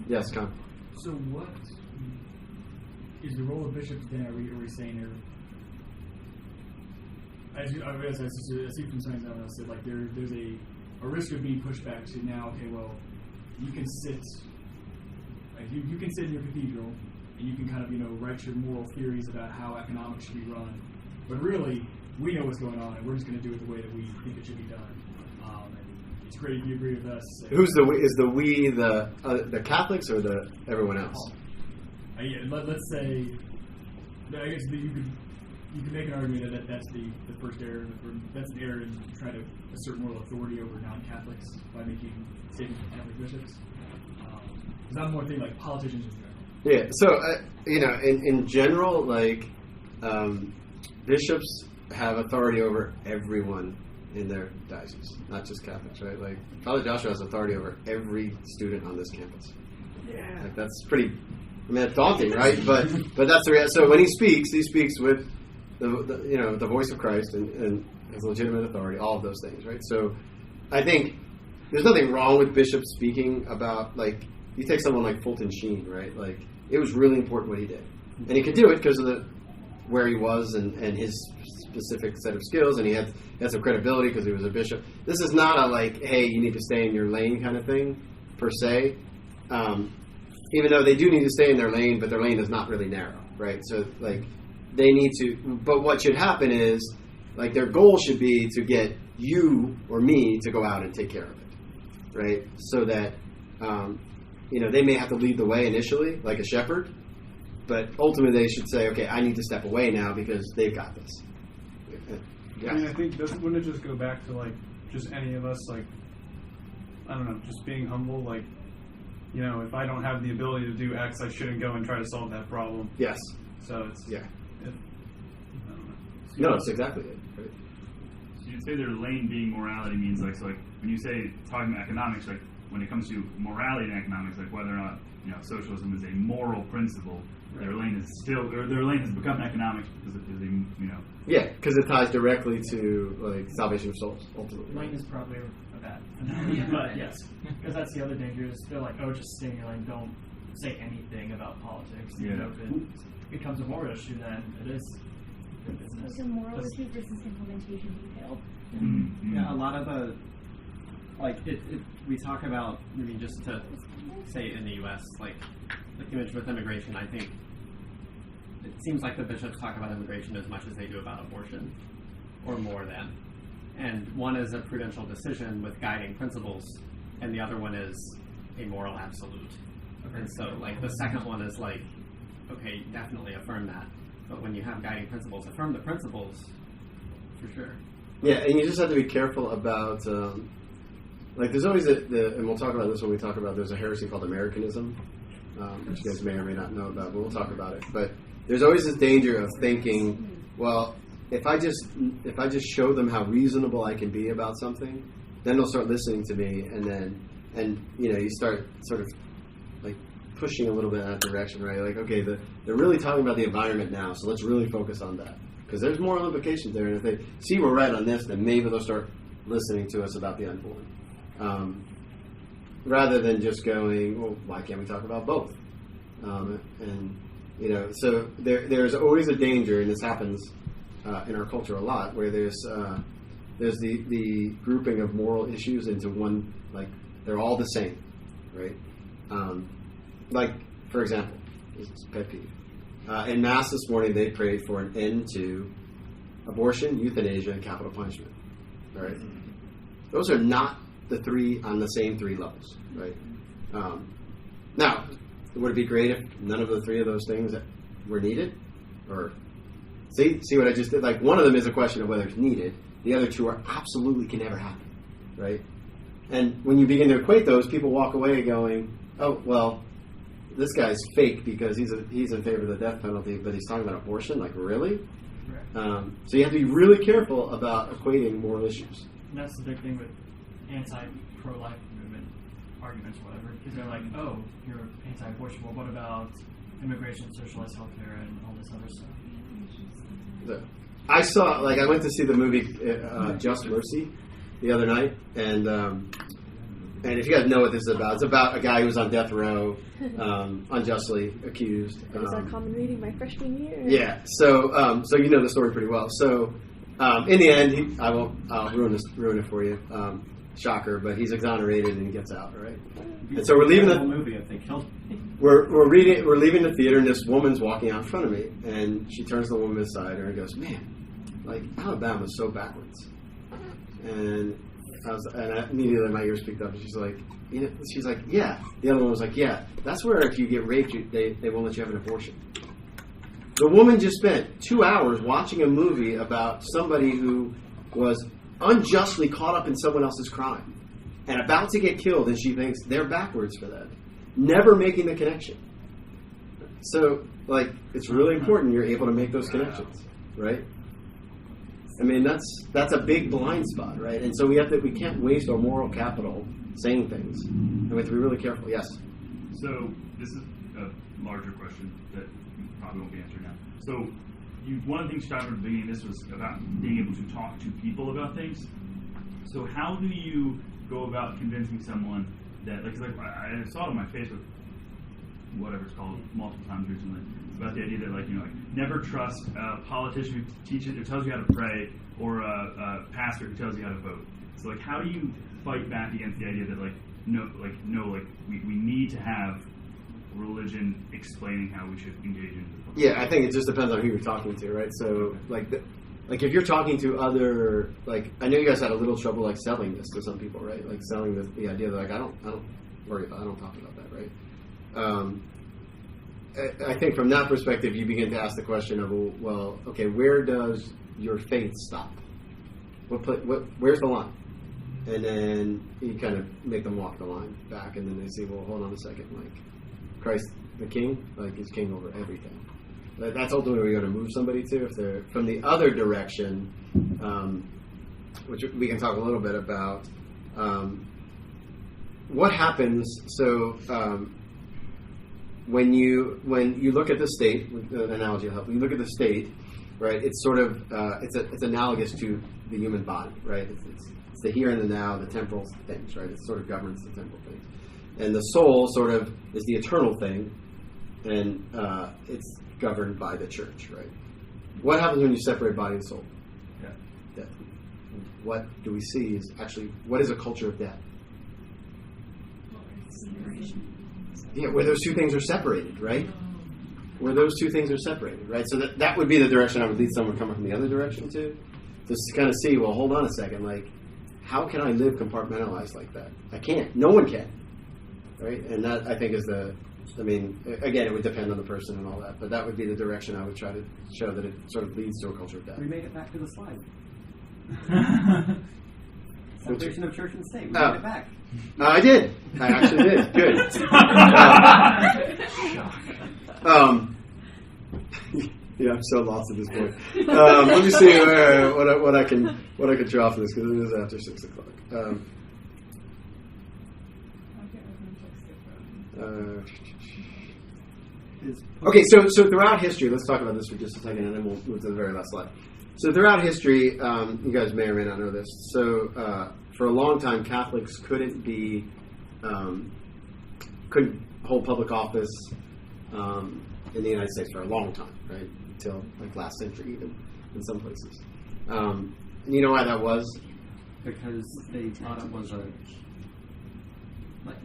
A: Yes, Con.
B: So what is the role of bishops then? Are we saying I see from something else that like there's a risk of being pushed back to now, okay, well, you can sit you can sit in your cathedral and you can kind of, write your moral theories about how economics should be run. But really, we know what's going on, and we're just going to do it the way that we think it should be done. And it's great if you agree with us.
A: Who's the we? Is the we the Catholics or the everyone else?
B: Let's say, I guess that you could make an argument that that's the first error. That's an error in trying to assert moral authority over non-Catholics by making statements from Catholic bishops. Because I'm more thinking like politicians in general.
A: Yeah, so, in general, like, bishops have authority over everyone in their diocese, not just Catholics, right? Like, Father Joshua has authority over every student on this campus. Yeah. Like, that's pretty, it's daunting, right? But that's the reality. So when he speaks with the voice of Christ and his legitimate authority, all of those things, right? So I think there's nothing wrong with bishops speaking about, like, you take someone like Fulton Sheen, right? Like, it was really important what he did. And he could do it because of where he was and his specific set of skills, and he had some credibility because he was a bishop. This is not a, like, hey, you need to stay in your lane kind of thing, per se. Even though they do need to stay in their lane, but their lane is not really narrow, right? So, like, they need to, but what should happen is, like, their goal should be to get you or me to go out and take care of it, right? So that, they may have to lead the way initially, like a shepherd, but ultimately they should say, okay, I need to step away now because they've got this. Yeah.
D: I mean, I think, wouldn't it just go back to, like, just any of us, like, I don't know, just being humble, like, you know, if I don't have the ability to do X, I shouldn't go and try to solve that problem.
A: Yes.
D: So it's,
A: Yeah.
D: I don't know.
A: No, it's exactly it. Right?
E: So you'd say their lane being morality means like, so like when you say talking about economics, like when it comes to morality and economics, like whether or not, you know, socialism is a moral principle, their lane is still, or their lane has become economics because it is a, you know.
A: Yeah, because it ties directly to like salvation of souls, ultimately.
C: Lane is probably a bad analogy, but yes, because that's the other danger is they're like, oh, just stay in your lane, don't say anything about politics.
E: Yeah.
C: You know, if it becomes a moral issue, then it is good business.
K: It's a moral issue versus implementation detail.
E: Mm-hmm.
F: Yeah, a lot of the, like, we talk about, I mean, just to say in the U.S., like image with immigration, I think it seems like the bishops talk about immigration as much as they do about abortion, or more than. And one is a prudential decision with guiding principles, and the other one is a moral absolute. And so, like, the second one is like, okay, definitely affirm that. But when you have guiding principles, affirm the principles, for sure.
A: Yeah, and you just have to be careful about, like, there's always and we'll talk about this when we talk about, there's a heresy called Americanism, which you guys may or may not know about, but we'll talk about it. But there's always this danger of thinking, well, if I just show them how reasonable I can be about something, then they'll start listening to me, and you know, you start sort of like pushing a little bit in that direction, right? Like, okay, they're really talking about the environment now, so let's really focus on that. Because there's moral implications there, and if they see we're right on this, then maybe they'll start listening to us about the unborn. Rather than just going, well, why can't we talk about both? And, you know, so there's always a danger, and this happens in our culture a lot, where there's the grouping of moral issues into one, like, they're all the same, right? Like, for example, this is a pet peeve. In Mass this morning, they prayed for an end to abortion, euthanasia, and capital punishment. All right? Those are not the three on the same three levels, right? Now, would it be great if none of the three of those things were needed? Or see what I just did? Like, one of them is a question of whether it's needed. The other two are absolutely can never happen, right? And when you begin to equate those, people walk away going, oh, well, this guy's fake because he's in favor of the death penalty, but he's talking about abortion? Like, really?
C: Right.
A: So you have to be really careful about equating moral issues.
C: And that's the big thing with anti-pro-life movement arguments or whatever, because they're like, oh, you're anti-abortion, well, what about immigration, socialized healthcare, and all this other stuff?
A: I went to see the movie Just Mercy the other night, and if you guys know what this is about, it's about a guy who was on death row, unjustly accused.
K: It was our common reading my freshman year.
A: Yeah, so you know the story pretty well. So in the end, I'll ruin it for you. Shocker, but he's exonerated and he gets out, right? And so we're leaving the
F: movie if they killed me.
A: We're leaving the theater, and this woman's walking out in front of me, and she turns to the woman beside her and goes, "Man, like Alabama's so backwards." And I immediately my ears picked up, and she's like, "Yeah." The other one was like, "Yeah, that's where if you get raped, they won't let you have an abortion." The woman just spent 2 hours watching a movie about somebody who was unjustly caught up in someone else's crime and about to get killed, and she thinks they're backwards for that, never making the connection. So, like, it's really important you're able to make those connections, right? I mean, that's a big blind spot, right? And so we can't waste our moral capital saying things, and we have to be really careful. Yes.
E: So this is a larger question that you probably won't be answering now. So one of the things you talked about at the beginning of this was about being able to talk to people about things. So how do you go about convincing someone that, like I saw it on my Facebook, whatever it's called, multiple times recently, about the idea that, like, you know, like, never trust a politician who tells you how to pray, or a pastor who tells you how to vote. So, like, how do you fight back against the idea that, we need to have religion explaining how we should engage in the
A: Yeah, I think it just depends on who you're talking to, right? So, like if you're talking to other, like, I know you guys had a little trouble, like, selling this to some people, right? Like, selling the idea that, like, I don't worry about, I don't talk about that, right? I think from that perspective, you begin to ask the question of, well, okay, where does your faith stop? Where's the line? and then you kind of make them walk the line back, and then they say, well, hold on a second, like Christ the King, like is king over everything. That's ultimately where you're going to move somebody to. If they're from the other direction, which we can talk a little bit about, what happens. So when you look at the state, the analogy will help. When you look at the state, right? It's sort of it's analogous to the human body, right? It's the here and the now, the temporal things, right? It sort of governs the temporal things, and the soul sort of is the eternal thing, and it's governed by the church, right? What happens when you separate body and soul? Death. What do we see is actually, what is a culture of death? Yeah, where those two things are separated, right? Where those two things are separated, right? So that would be the direction I would lead someone coming from the other direction to kind of see, well, hold on a second, like, how can I live compartmentalized like that? I can't. No one can, right? And that, I think, is again, it would depend on the person and all that, but that would be the direction I would try to show that it sort of leads to a culture of death.
F: We made it back to the slide. Separation of church and state. We made it back.
A: I did. I actually did. Good. Yeah, I'm so lost at this point. Let me see what I can draw from this, because it is after 6 o'clock. Okay, so throughout history, let's talk about this for just a second, and then we'll move to the very last slide. So throughout history, you guys may or may not know this. So for a long time, Catholics couldn't hold public office in the United States for a long time, right? Until like last century, even in some places. And you know why that was?
F: Because they thought it was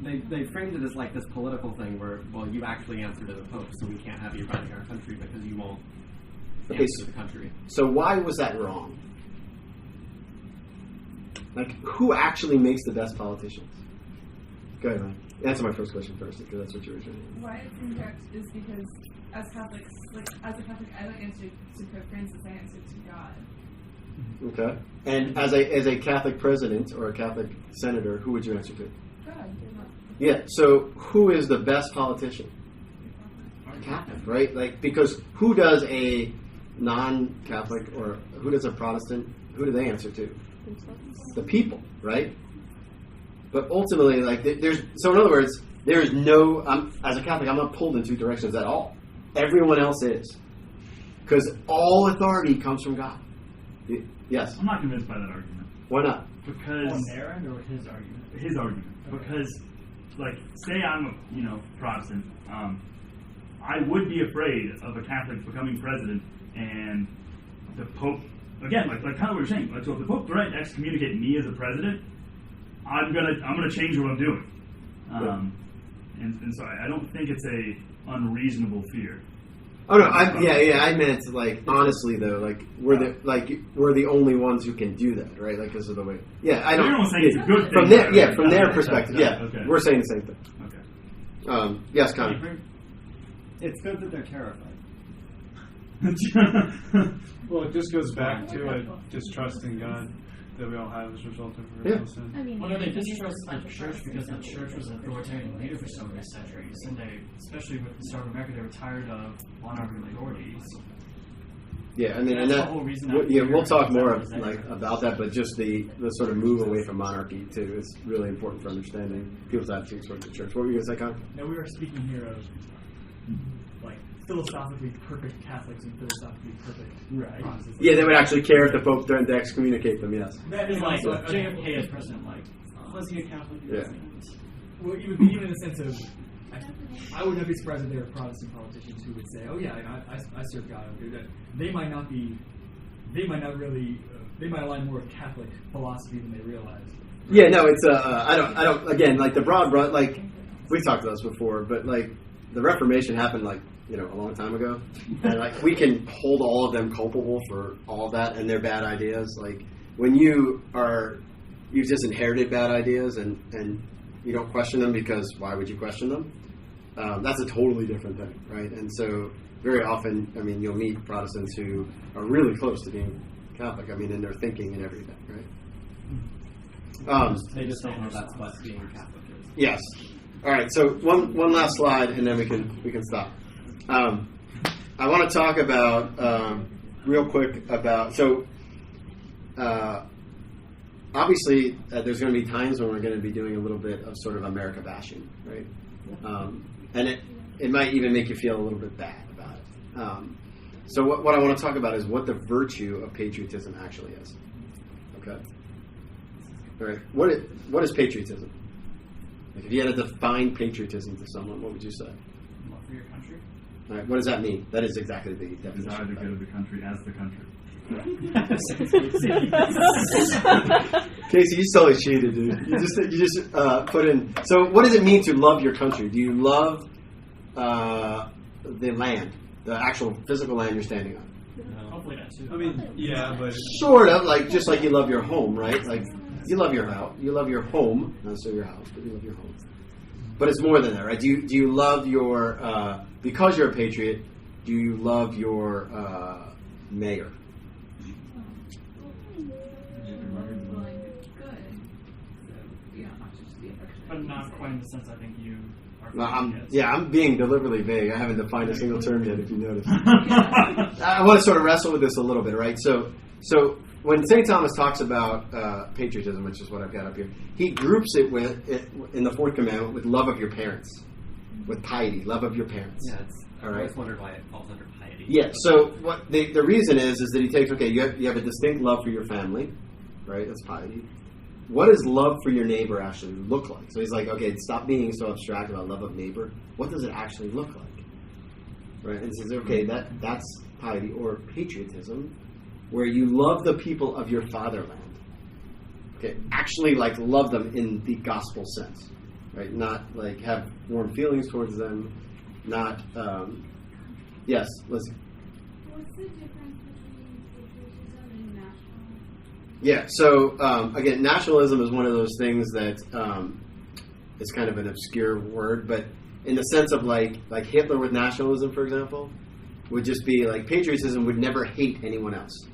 F: they framed it as like this political thing where, well, you actually answer to the Pope, so we can't have you running our country because you won't answer to the country.
A: So why was that wrong? Like, who actually makes the best politicians? Go ahead, Ryan. Answer my first question first, because that's what you were saying.
G: Why it's incorrect is because as Catholics, as a Catholic, I don't answer to Pope Francis, I answer to God.
A: Okay. And as a Catholic president or a Catholic senator, who would you answer to?
G: God.
A: Yeah. So who is the best politician? Catholic, right? Like, because who does a non-Catholic or who does a Protestant? Who do they answer to? The people, right? But ultimately, like, so in other words, there is no. As a Catholic, I'm not pulled in two directions at all. Everyone else is, because all authority comes from God. Yes.
E: I'm not convinced by that argument.
A: Why not?
E: Because
C: on their end or his argument?
E: His argument. Okay. Because, like, say I'm a Protestant, I would be afraid of a Catholic becoming president and the Pope. Again, like kind of what you're saying. Like, so if the Pope threatened to excommunicate me as a president, I'm gonna change what I'm doing. And so I don't think it's a unreasonable fear.
A: Oh no, I meant, like, honestly though, like we're the only ones who can do that, right? Like, because of the way. Yeah, I don't.
E: You're not saying it's a good thing.
A: From their from their perspective, yeah,
E: okay.
A: We're saying the same thing.
E: Okay.
A: Yes, Connie.
F: It's good that they're terrified.
D: Well, it just goes back to a distrust in God that we all have as a result of original sin.
K: I mean,
C: Well, no, they distrust the church because the church was an authoritarian leader for so many centuries, and they, especially with the start of America, they were tired of monarchical authorities.
A: Yeah, I mean, and
C: That's
A: that.
C: the whole reason
A: We'll talk more
C: represented.
A: about that, but just the sort of move away from monarchy too is really important for understanding people's attitudes towards the church. What were you going to say, Connie?
B: Now, we are speaking here of, like, philosophically perfect Catholics and philosophically perfect Protestants.
A: Yeah, they would actually care if the Pope threatened to excommunicate them. Yes.
B: That
C: It's
B: is
C: like
B: also
C: JFK as president, like, was he a Catholic?
A: Yeah.
B: Well, even in the sense of, I would not be surprised if there were Protestant politicians who would say, "Oh yeah, I serve God." They might not really. They might align more with Catholic philosophy than they realize.
A: Yeah, no, it's I don't. Again, like the broad, like we've talked about this before, but like the Reformation happened like a long time ago, and like we can hold all of them culpable for all of that and their bad ideas. Like when you've just inherited bad ideas and you don't question them, because why would you question them? That's a totally different thing, right? And so very often, I mean, you'll meet Protestants who are really close to being Catholic. I mean, in their thinking and everything, right?
F: They just don't know that's what being Catholic is.
A: Yes. All right. So one last slide, and then we can stop. I want to talk about real quick about obviously there's going to be times when we're going to be doing a little bit of sort of America bashing, right? And it might even make you feel a little bit bad about it. So what I want to talk about is what the virtue of patriotism actually is. Okay. All right. What is patriotism? Like if you had to define patriotism to someone, what would you say?
C: Love for your country.
A: All right. What does that mean? That is exactly the definition.
E: Desire the good of the country as the country.
A: Casey, you totally cheated, dude. You just put in. So, what does it mean to love your country? Do you love the land, the actual physical land you're standing on?
C: Hopefully not too.
D: I mean, yeah, but
A: Sort of, like just like you love your home, right? Like you love your house, you love your home, not necessarily your house, but you love your home. But it's more than that, right? Do you love your because you're a patriot? Do you love your mayor?
C: But not quite in the sense I think you are.
A: I'm being deliberately vague. I haven't defined a single term yet, if you notice. I want to sort of wrestle with this a little bit, right? So when St. Thomas talks about patriotism, which is what I've got up here, he groups it in the fourth commandment with love of your parents, with piety, love of your parents.
F: Yeah,
A: all right.
F: I always wondered why it falls under piety.
A: Yeah. So what the reason is that he takes you have a distinct love for your family, right? That's piety. What does love for your neighbor actually look like? So he's like, okay, stop being so abstract about love of neighbor. What does it actually look like? Right? And he says, okay, that's piety or patriotism, where you love the people of your fatherland. Okay, actually like love them in the gospel sense, right? Not like have warm feelings towards them, not, yes, Lizzie.
G: What's the difference between patriotism and nationalism?
A: Yeah, so again, nationalism is one of those things that is kind of an obscure word, but in the sense of like Hitler with nationalism, for example, would just be like patriotism would never hate anyone else,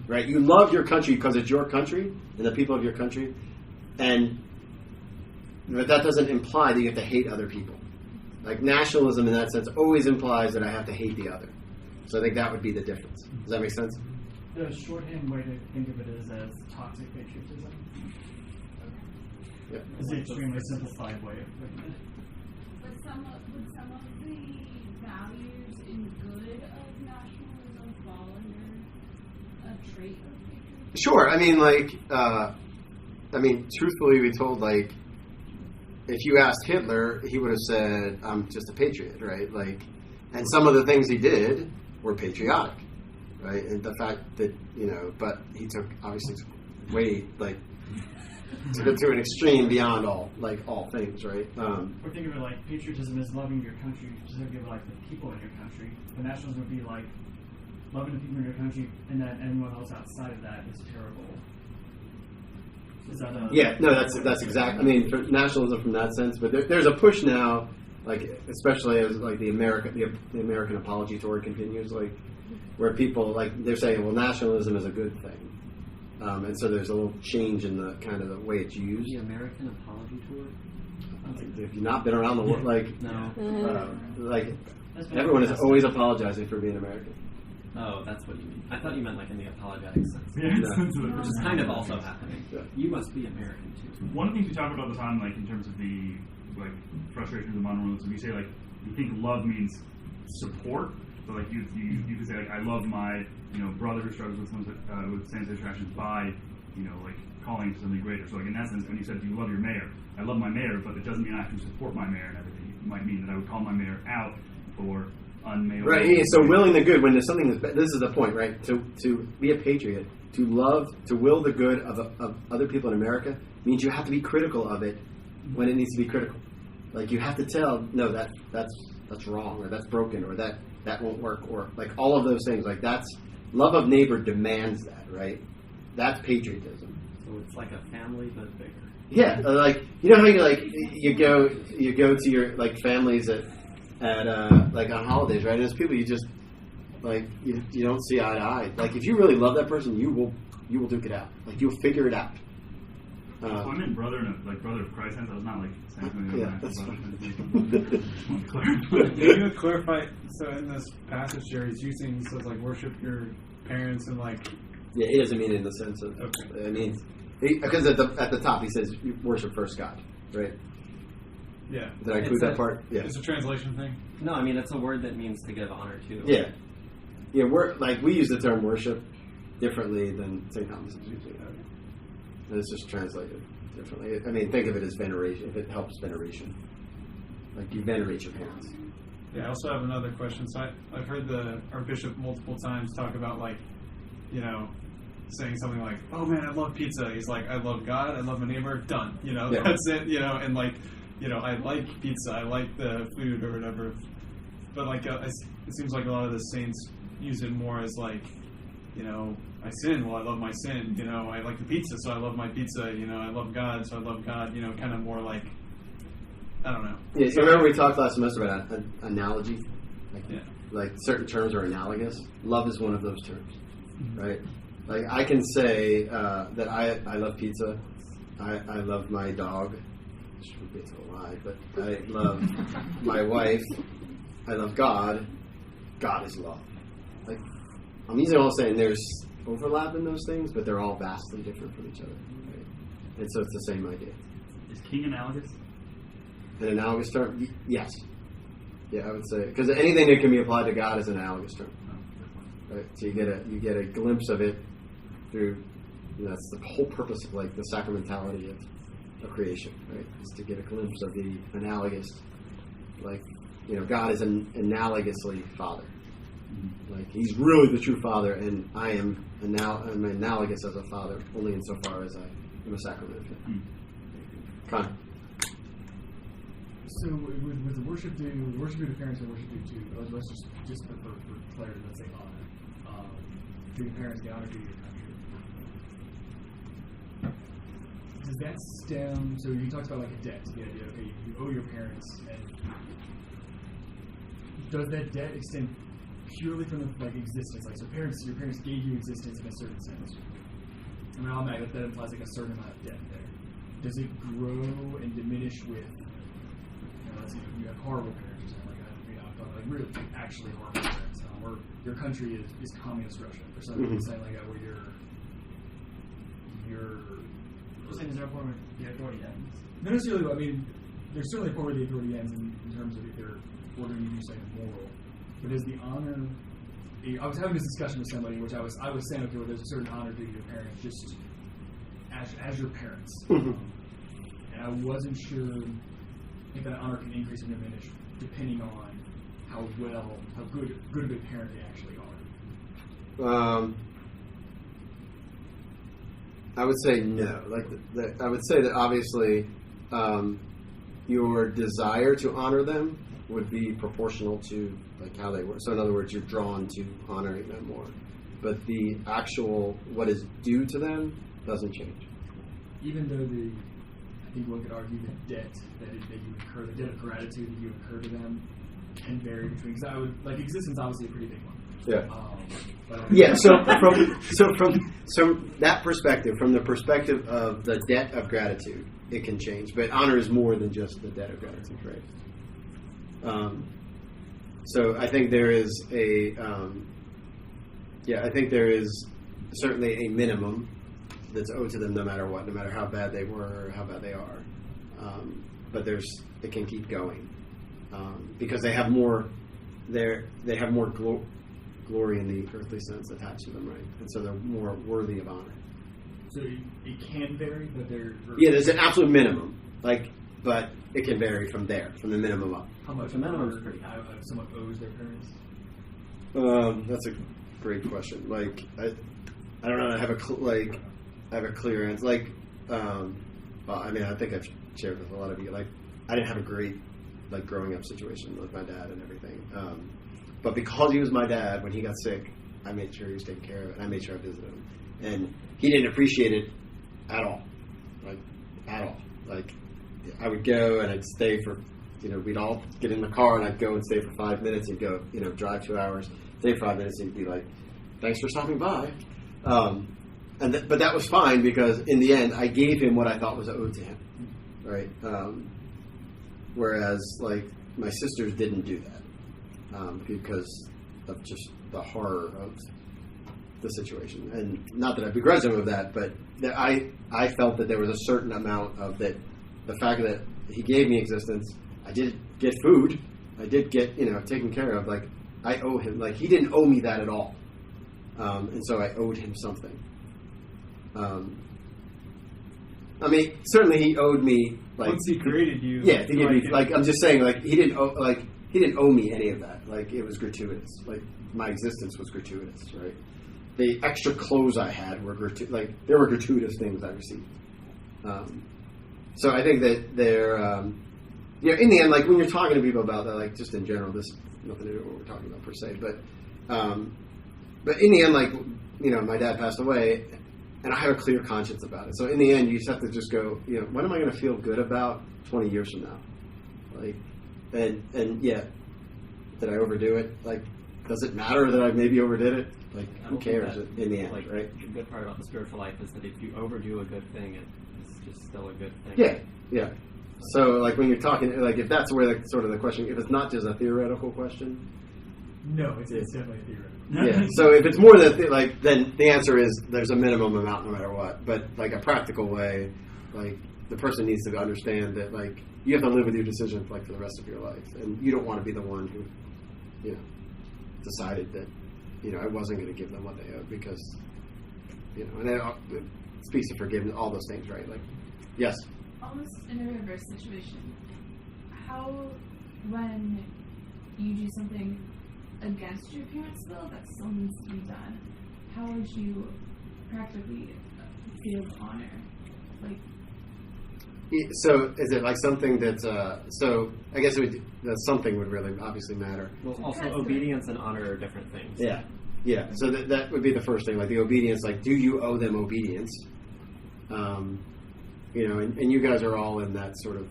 A: right? You love your country because it's your country and the people of your country, but that doesn't imply that you have to hate other people. Like nationalism in that sense always implies that I have to hate the other. So I think that would be the difference. Does that make sense?
C: The shorthand way to think of it is as toxic patriotism.
A: Yeah.
C: It's an extremely simplified way of putting it.
G: Would some of the values and good of nationalism fall under a trait of patriotism?
A: Sure. I mean, truthfully, we told if you asked Hitler, he would have said, "I'm just a patriot," right? And some of the things he did were patriotic. Right, and the fact that but he took way took it to an extreme beyond all things, right?
C: Or think of it like patriotism is loving your country, specifically like the people in your country. But nationalism would be like loving the people in your country, and then anyone else outside of that is terrible. Is that a
A: that's exact. I mean, for nationalism from that sense, but there's a push now, especially as the American apology tour continues, where people they're saying, well, nationalism is a good thing, and so there's a little change in the kind of the way it's used.
F: The American apology tour.
A: If you've not been around the world,
F: no,
A: everyone is always apologizing for being American.
F: Oh, that's what you mean. I thought you meant in the apologetic sense.
E: Yeah,
F: which is kind of also happening.
A: Yeah.
F: You must be American too.
E: One of the things we talk about all the time, in terms of the frustration of the modern world, is we say you think love means support. So you could say I love my brother who struggles with sanitary attractions by calling to something greater. So in that sense, when you said you love your mayor, I love my mayor, but it doesn't mean I have to support my mayor and everything. It might mean that I would call my mayor out for unmailed.
A: Right. Yeah, so willing the good when there's something that's this is the point, right? To be a patriot, to will the good of other people in America means you have to be critical of it when it needs to be critical. You have to tell no that's wrong or that's broken or that won't work, or all of those things. That's love of neighbor demands that, right? That's patriotism.
F: So it's like a family but bigger.
A: Yeah, how you go to your families at on holidays, right? And there's people you just you don't see eye to eye. If you really love that person, you will duke it out. You'll figure it out.
E: If I meant brother in a, like brother of Christ sense, I was not like saying something
A: Yeah,
E: like
A: that's
E: brother.
A: fine.
E: Just wanted to clarify.
D: Can you clarify? So in this passage, Jerry, he's using says like worship your parents and like.
A: Yeah, he doesn't mean it in the sense of.
D: Okay.
A: I mean, because at the top he says you worship first God, right?
D: Yeah.
A: Did I include that part? Yeah.
D: It's a translation thing.
F: No, I mean it's a word that means to give honor to.
A: Yeah. Yeah, we use the term worship differently than St. Thomas is using it. And it's just translated differently. I mean, think of it as veneration, if it helps veneration. Like you venerate your parents.
D: Yeah, I also have another question. So I've heard our bishop multiple times talk about like, you know, saying something like, "Oh man, I love pizza." He's like, "I love God, I love my neighbor." Done. You know,
A: Yeah.
D: that's it. You know, and like, you know, I like pizza, I like the food or whatever. But like, it seems like a lot of the saints use it more as like, you know, I sin, well, I love my sin. You know, I like the pizza, so I love my pizza. You know, I love God, so I love God. You know, kind of more like, I don't know.
A: Yeah, so remember we talked last semester about an analogy?
D: Yeah.
A: Like certain terms are analogous. Love is one of those terms, right? Like I can say that I love pizza. I love my dog. Which would be a lie, but I love my wife. I love God. God is love. Like I'm using all saying there's overlap in those things, but they're all vastly different from each other. Right? And so it's the same idea.
E: Is king analogous?
A: An analogous term? Yes. Yeah, I would say because anything that can be applied to God is an analogous term. Right? So you get a glimpse of it through. That's the whole purpose of like the sacramentality of creation, right? Is to get a glimpse of the analogous, like God is an analogously Father. Like He's really the true Father, and I'm analogous as a Father only insofar as I am a sacrament of Him. Connor.
B: So with the worship due to parents and worship due to, let's just for clarity, let's say honor. To your parents, the honor due to your country. Does that stem? So you talked about like a debt. The idea, okay, you owe your parents, and does that debt extend purely from the like existence? Like, so your parents gave you existence in a certain sense. I mean, automatically that implies like a certain amount of debt there. Does it grow and diminish with? Let's say you have horrible parents or something like really actually horrible parents, or your country is communist Russia or something like that, where you're
C: saying is there a point where the authority ends?
B: not necessarily. I mean, there's certainly a point where the authority ends in terms of if they're ordering you to do something moral. But is the honor? I was having this discussion with somebody, which I was saying, okay, well, there's a certain honor due to your parents, just as your parents, and I wasn't sure if that honor can increase or diminish depending on how good of a parent they actually are.
A: I would say no. Like I would say that obviously your desire to honor them would be proportional to like how they were. So in other words, you're drawn to honoring them more. But the actual what is due to them doesn't change.
B: Even though I think one could argue the debt that you incur, the debt of gratitude that you incur to them, can vary between. Because I would like existence, obviously a pretty big one.
A: Yeah. Yeah. So from that perspective, from the perspective of the debt of gratitude, it can change. But honor is more than just the debt of gratitude, right? So I think there is I think there is certainly a minimum that's owed to them no matter what, no matter how bad they were or how bad they are. But it can keep going because they have more. They have more glory in the earthly sense attached to them, right? And so they're more worthy of honor.
B: So it can vary, but
A: there's an absolute minimum, but it can vary from there, from the minimum up.
B: How much
F: the minimum is pretty high.
B: Someone owes their parents?
A: That's a great question. Like I don't know. I have a clear answer. Well, I mean, I think I've shared with a lot of you. Like, I didn't have a great growing up situation with my dad and everything. But because he was my dad, when he got sick, I made sure he was taken care of, and I made sure I visited him. And he didn't appreciate it at all, at all. Like, I would go and I'd stay for, we'd all get in the car and I'd go and stay for 5 minutes. He'd go, drive 2 hours, stay 5 minutes, and he'd be like, "Thanks for stopping by." but that was fine because in the end, I gave him what I thought was owed to him, right? Whereas, like, my sisters didn't do that because of just the horror of the situation. And not that I begrudge him of that, but that I felt that there was a certain amount of that. The fact that he gave me existence, I did get food, I did get, taken care of. Like, I owe him. Like, he didn't owe me that at all, and so I owed him something. I mean, certainly he owed me. Like,
D: once he created you,
A: yeah, to give me. Like, I'm just saying, like, he didn't owe me any of that. Like, it was gratuitous. Like, my existence was gratuitous, right? The extra clothes I had were like, there were gratuitous things I received. So I think that they're, in the end, like, when you're talking to people about that, like, just in general, this nothing to do with what we're talking about per se, but in the end, like, my dad passed away, and I have a clear conscience about it. So in the end, you just have to just go, what am I going to feel good about 20 years from now? Like, and yeah, did I overdo it? Like, does it matter that I maybe overdid it? Like, who cares in the end,
F: like,
A: right?
F: The good part about the spiritual life is that if you overdo a good thing, it's just still a good thing.
A: Yeah, yeah. So, like, when you're talking, like, if that's where, like, sort of the question, if it's not just a theoretical question.
B: No, it's definitely theoretical.
A: Yeah. So if it's more than then the answer is there's a minimum amount no matter what. But, like, a practical way, like, the person needs to understand that, like, you have to live with your decisions, like, for the rest of your life, and you don't want to be the one who, decided that, I wasn't going to give them what they owed because, and it speaks to forgiveness, all those things, right? Like, yes.
G: Almost in a reverse situation, how, when you do something against your parents' will that still needs to be done, how would you practically give honor? Like,
A: so is it like something that's so I guess that something would really obviously matter.
F: Well, also obedience and honor are different things.
A: Yeah. So that would be the first thing, like the obedience. Like, do you owe them obedience? And you guys are all in that sort of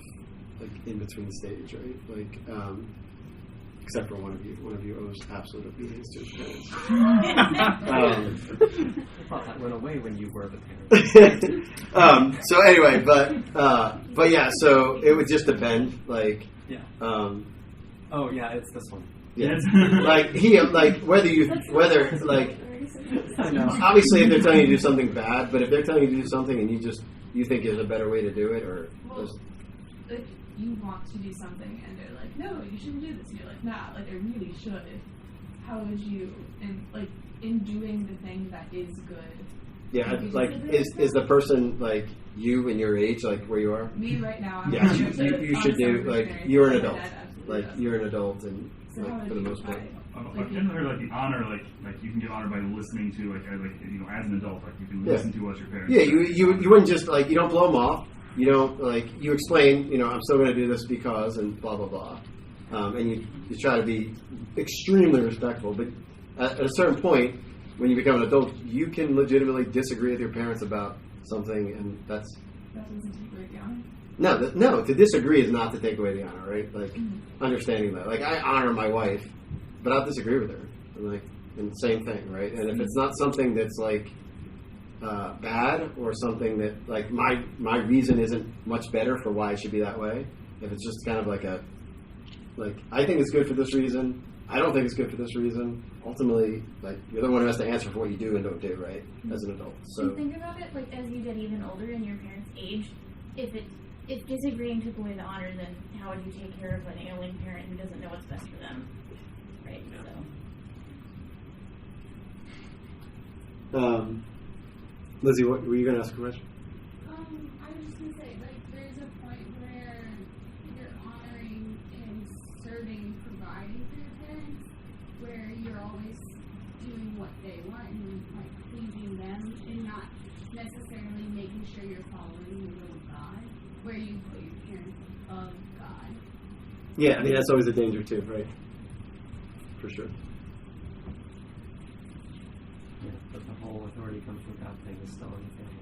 A: like in between stage, right? Like, except for one of you. One of you owes absolute obedience to his parents.
F: I thought that went away when you were the parent.
A: So anyway, but yeah. So it would just depend. Like,
F: yeah. Oh yeah, it's this one.
A: Yeah. Like whether obviously if they're telling you to do something bad, but if they're telling you to do something and you think there's a better way to do it, or
G: if you want to do something and they're like, no, you shouldn't do this, and you're like, nah, like I really should. How would you, in doing the thing that is good?
A: Yeah, like is the person like you and your age, like where you are?
G: Me right now.
A: Yeah, you should do, like, you're an adult. Like, you're an adult, and
G: so
A: like for the most part.
E: I've never heard like the honor, like you can get honor by listening to as an adult, like you can listen to what your parents.
A: Yeah, you wouldn't just like, you don't blow them off. You don't like, you explain, I'm still going to do this because, and blah blah blah, and you try to be extremely respectful. But at a certain point, when you become an adult, you can legitimately disagree with your parents about something, and that
G: doesn't take away the honor.
A: No, to disagree is not to take away the honor, right? Like, understanding that. Like, I honor my wife, but I'll disagree with her. And same thing, right? And if it's not something that's, like, bad, or something that, like, my reason isn't much better for why it should be that way, if it's just kind of like I think it's good for this reason, I don't think it's good for this reason, ultimately, like, you're the one who has to answer for what you do and don't do, right? As an adult. So
L: and think about it, like, as you get even older and your parents age, if disagreeing took away the honor, then how would you take care of an ailing parent who doesn't know what's best for them? Right? So.
A: Lizzie, what were you going to ask a question?
M: I was just going to say, like, there's a point where you're honoring and serving, providing for your parents, where you're always doing what they want and, like, pleasing them, and not necessarily making sure you're following the will of God, where you put your parents above God.
A: Yeah, I mean, that's always a danger too, right? For sure.
F: Yeah, but the whole authority comes from God thing is still in the family.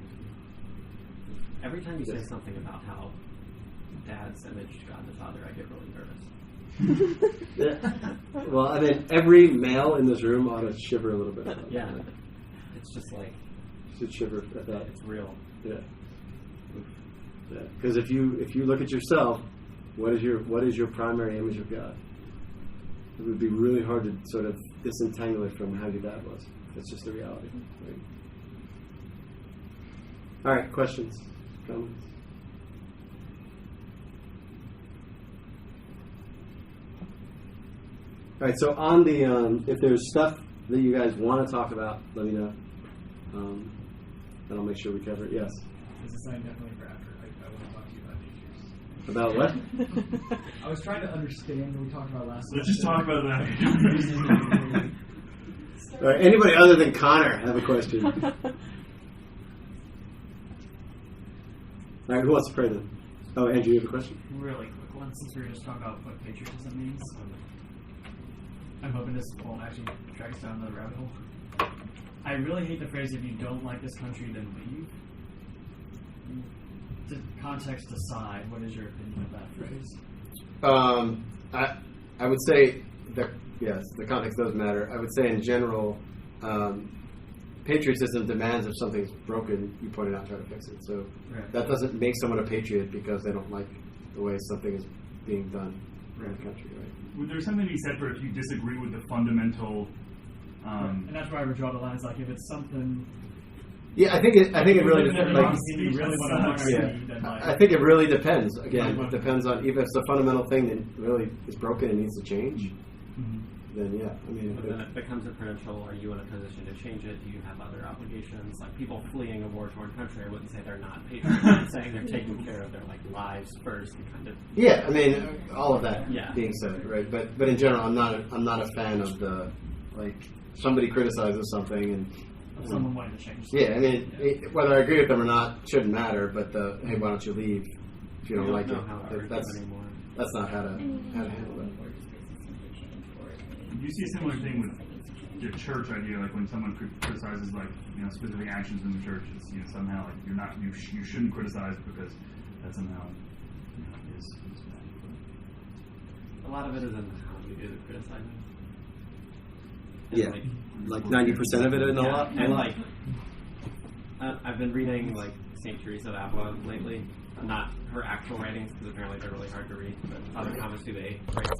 F: Every time you say something about how dads imaged God the Father, I get really nervous.
A: Well, I mean, every male in this room ought to shiver a little bit.
F: Yeah. It's just like,
N: should shiver at that.
F: It's real.
N: Yeah. Because if you look at yourself, what is your primary image of God? It would be really hard to sort of disentangle it from how your dad was. That's just the reality. Right? All right, questions, comments. All right, so on the if there's stuff that you guys want to talk about, let me know, and I'll make sure we cover it. Yes.
B: This is something definitely for after. I want to talk to you about teachers.
N: About what?
B: I was trying to understand what we talked about last.
E: Let's just talk about that.
N: All right, anybody other than Connor have a question? All right, who wants to pray then? Oh, Andrew, you have a question?
C: Really quick one, since we were just talking about what patriotism means. I'm hoping this won't actually drag us down the rabbit hole. I really hate the phrase, if you don't like this country, then leave. To context aside, what is your opinion of that phrase?
N: I would say that, yes, the context does matter. I would say in general, patriotism demands if something's broken, you point it out, try to fix it. So that doesn't make someone a patriot because they don't like the way something is being done in the country, right?
E: Would there something to be said for if you disagree with the fundamental?
C: And that's where I would draw the line. Is like if it's something.
N: Yeah, I think it really depends. I think it really depends. Again, it depends on if it's a fundamental thing that really is broken and needs to change. Then yeah, I mean,
F: but then it becomes a credential. Are you in a position to change it? Do you have other obligations? Like people fleeing a war-torn country, I wouldn't say they're not patriots. I'm saying they're taking care of their lives first and kind of.
N: Yeah, I mean, all of that being said, right? But in general, I'm not a fan of the somebody criticizes something and.
C: Someone wanting to change.
N: Yeah, I mean, whether I agree with them or not shouldn't matter. But hey, why don't you leave if you don't like it? That's not how to handle it.
E: Do you see a similar thing with the church idea? Like when someone criticizes specific actions in the church, it's somehow like you shouldn't criticize because that somehow is bad.
F: A lot of it is in how you do the criticizing.
N: Yeah, like 90% of it in a lot.
F: And I've been reading St. Teresa of Avila lately. Not her actual writings because apparently they're really hard to read. But Father Thomas Dubé writes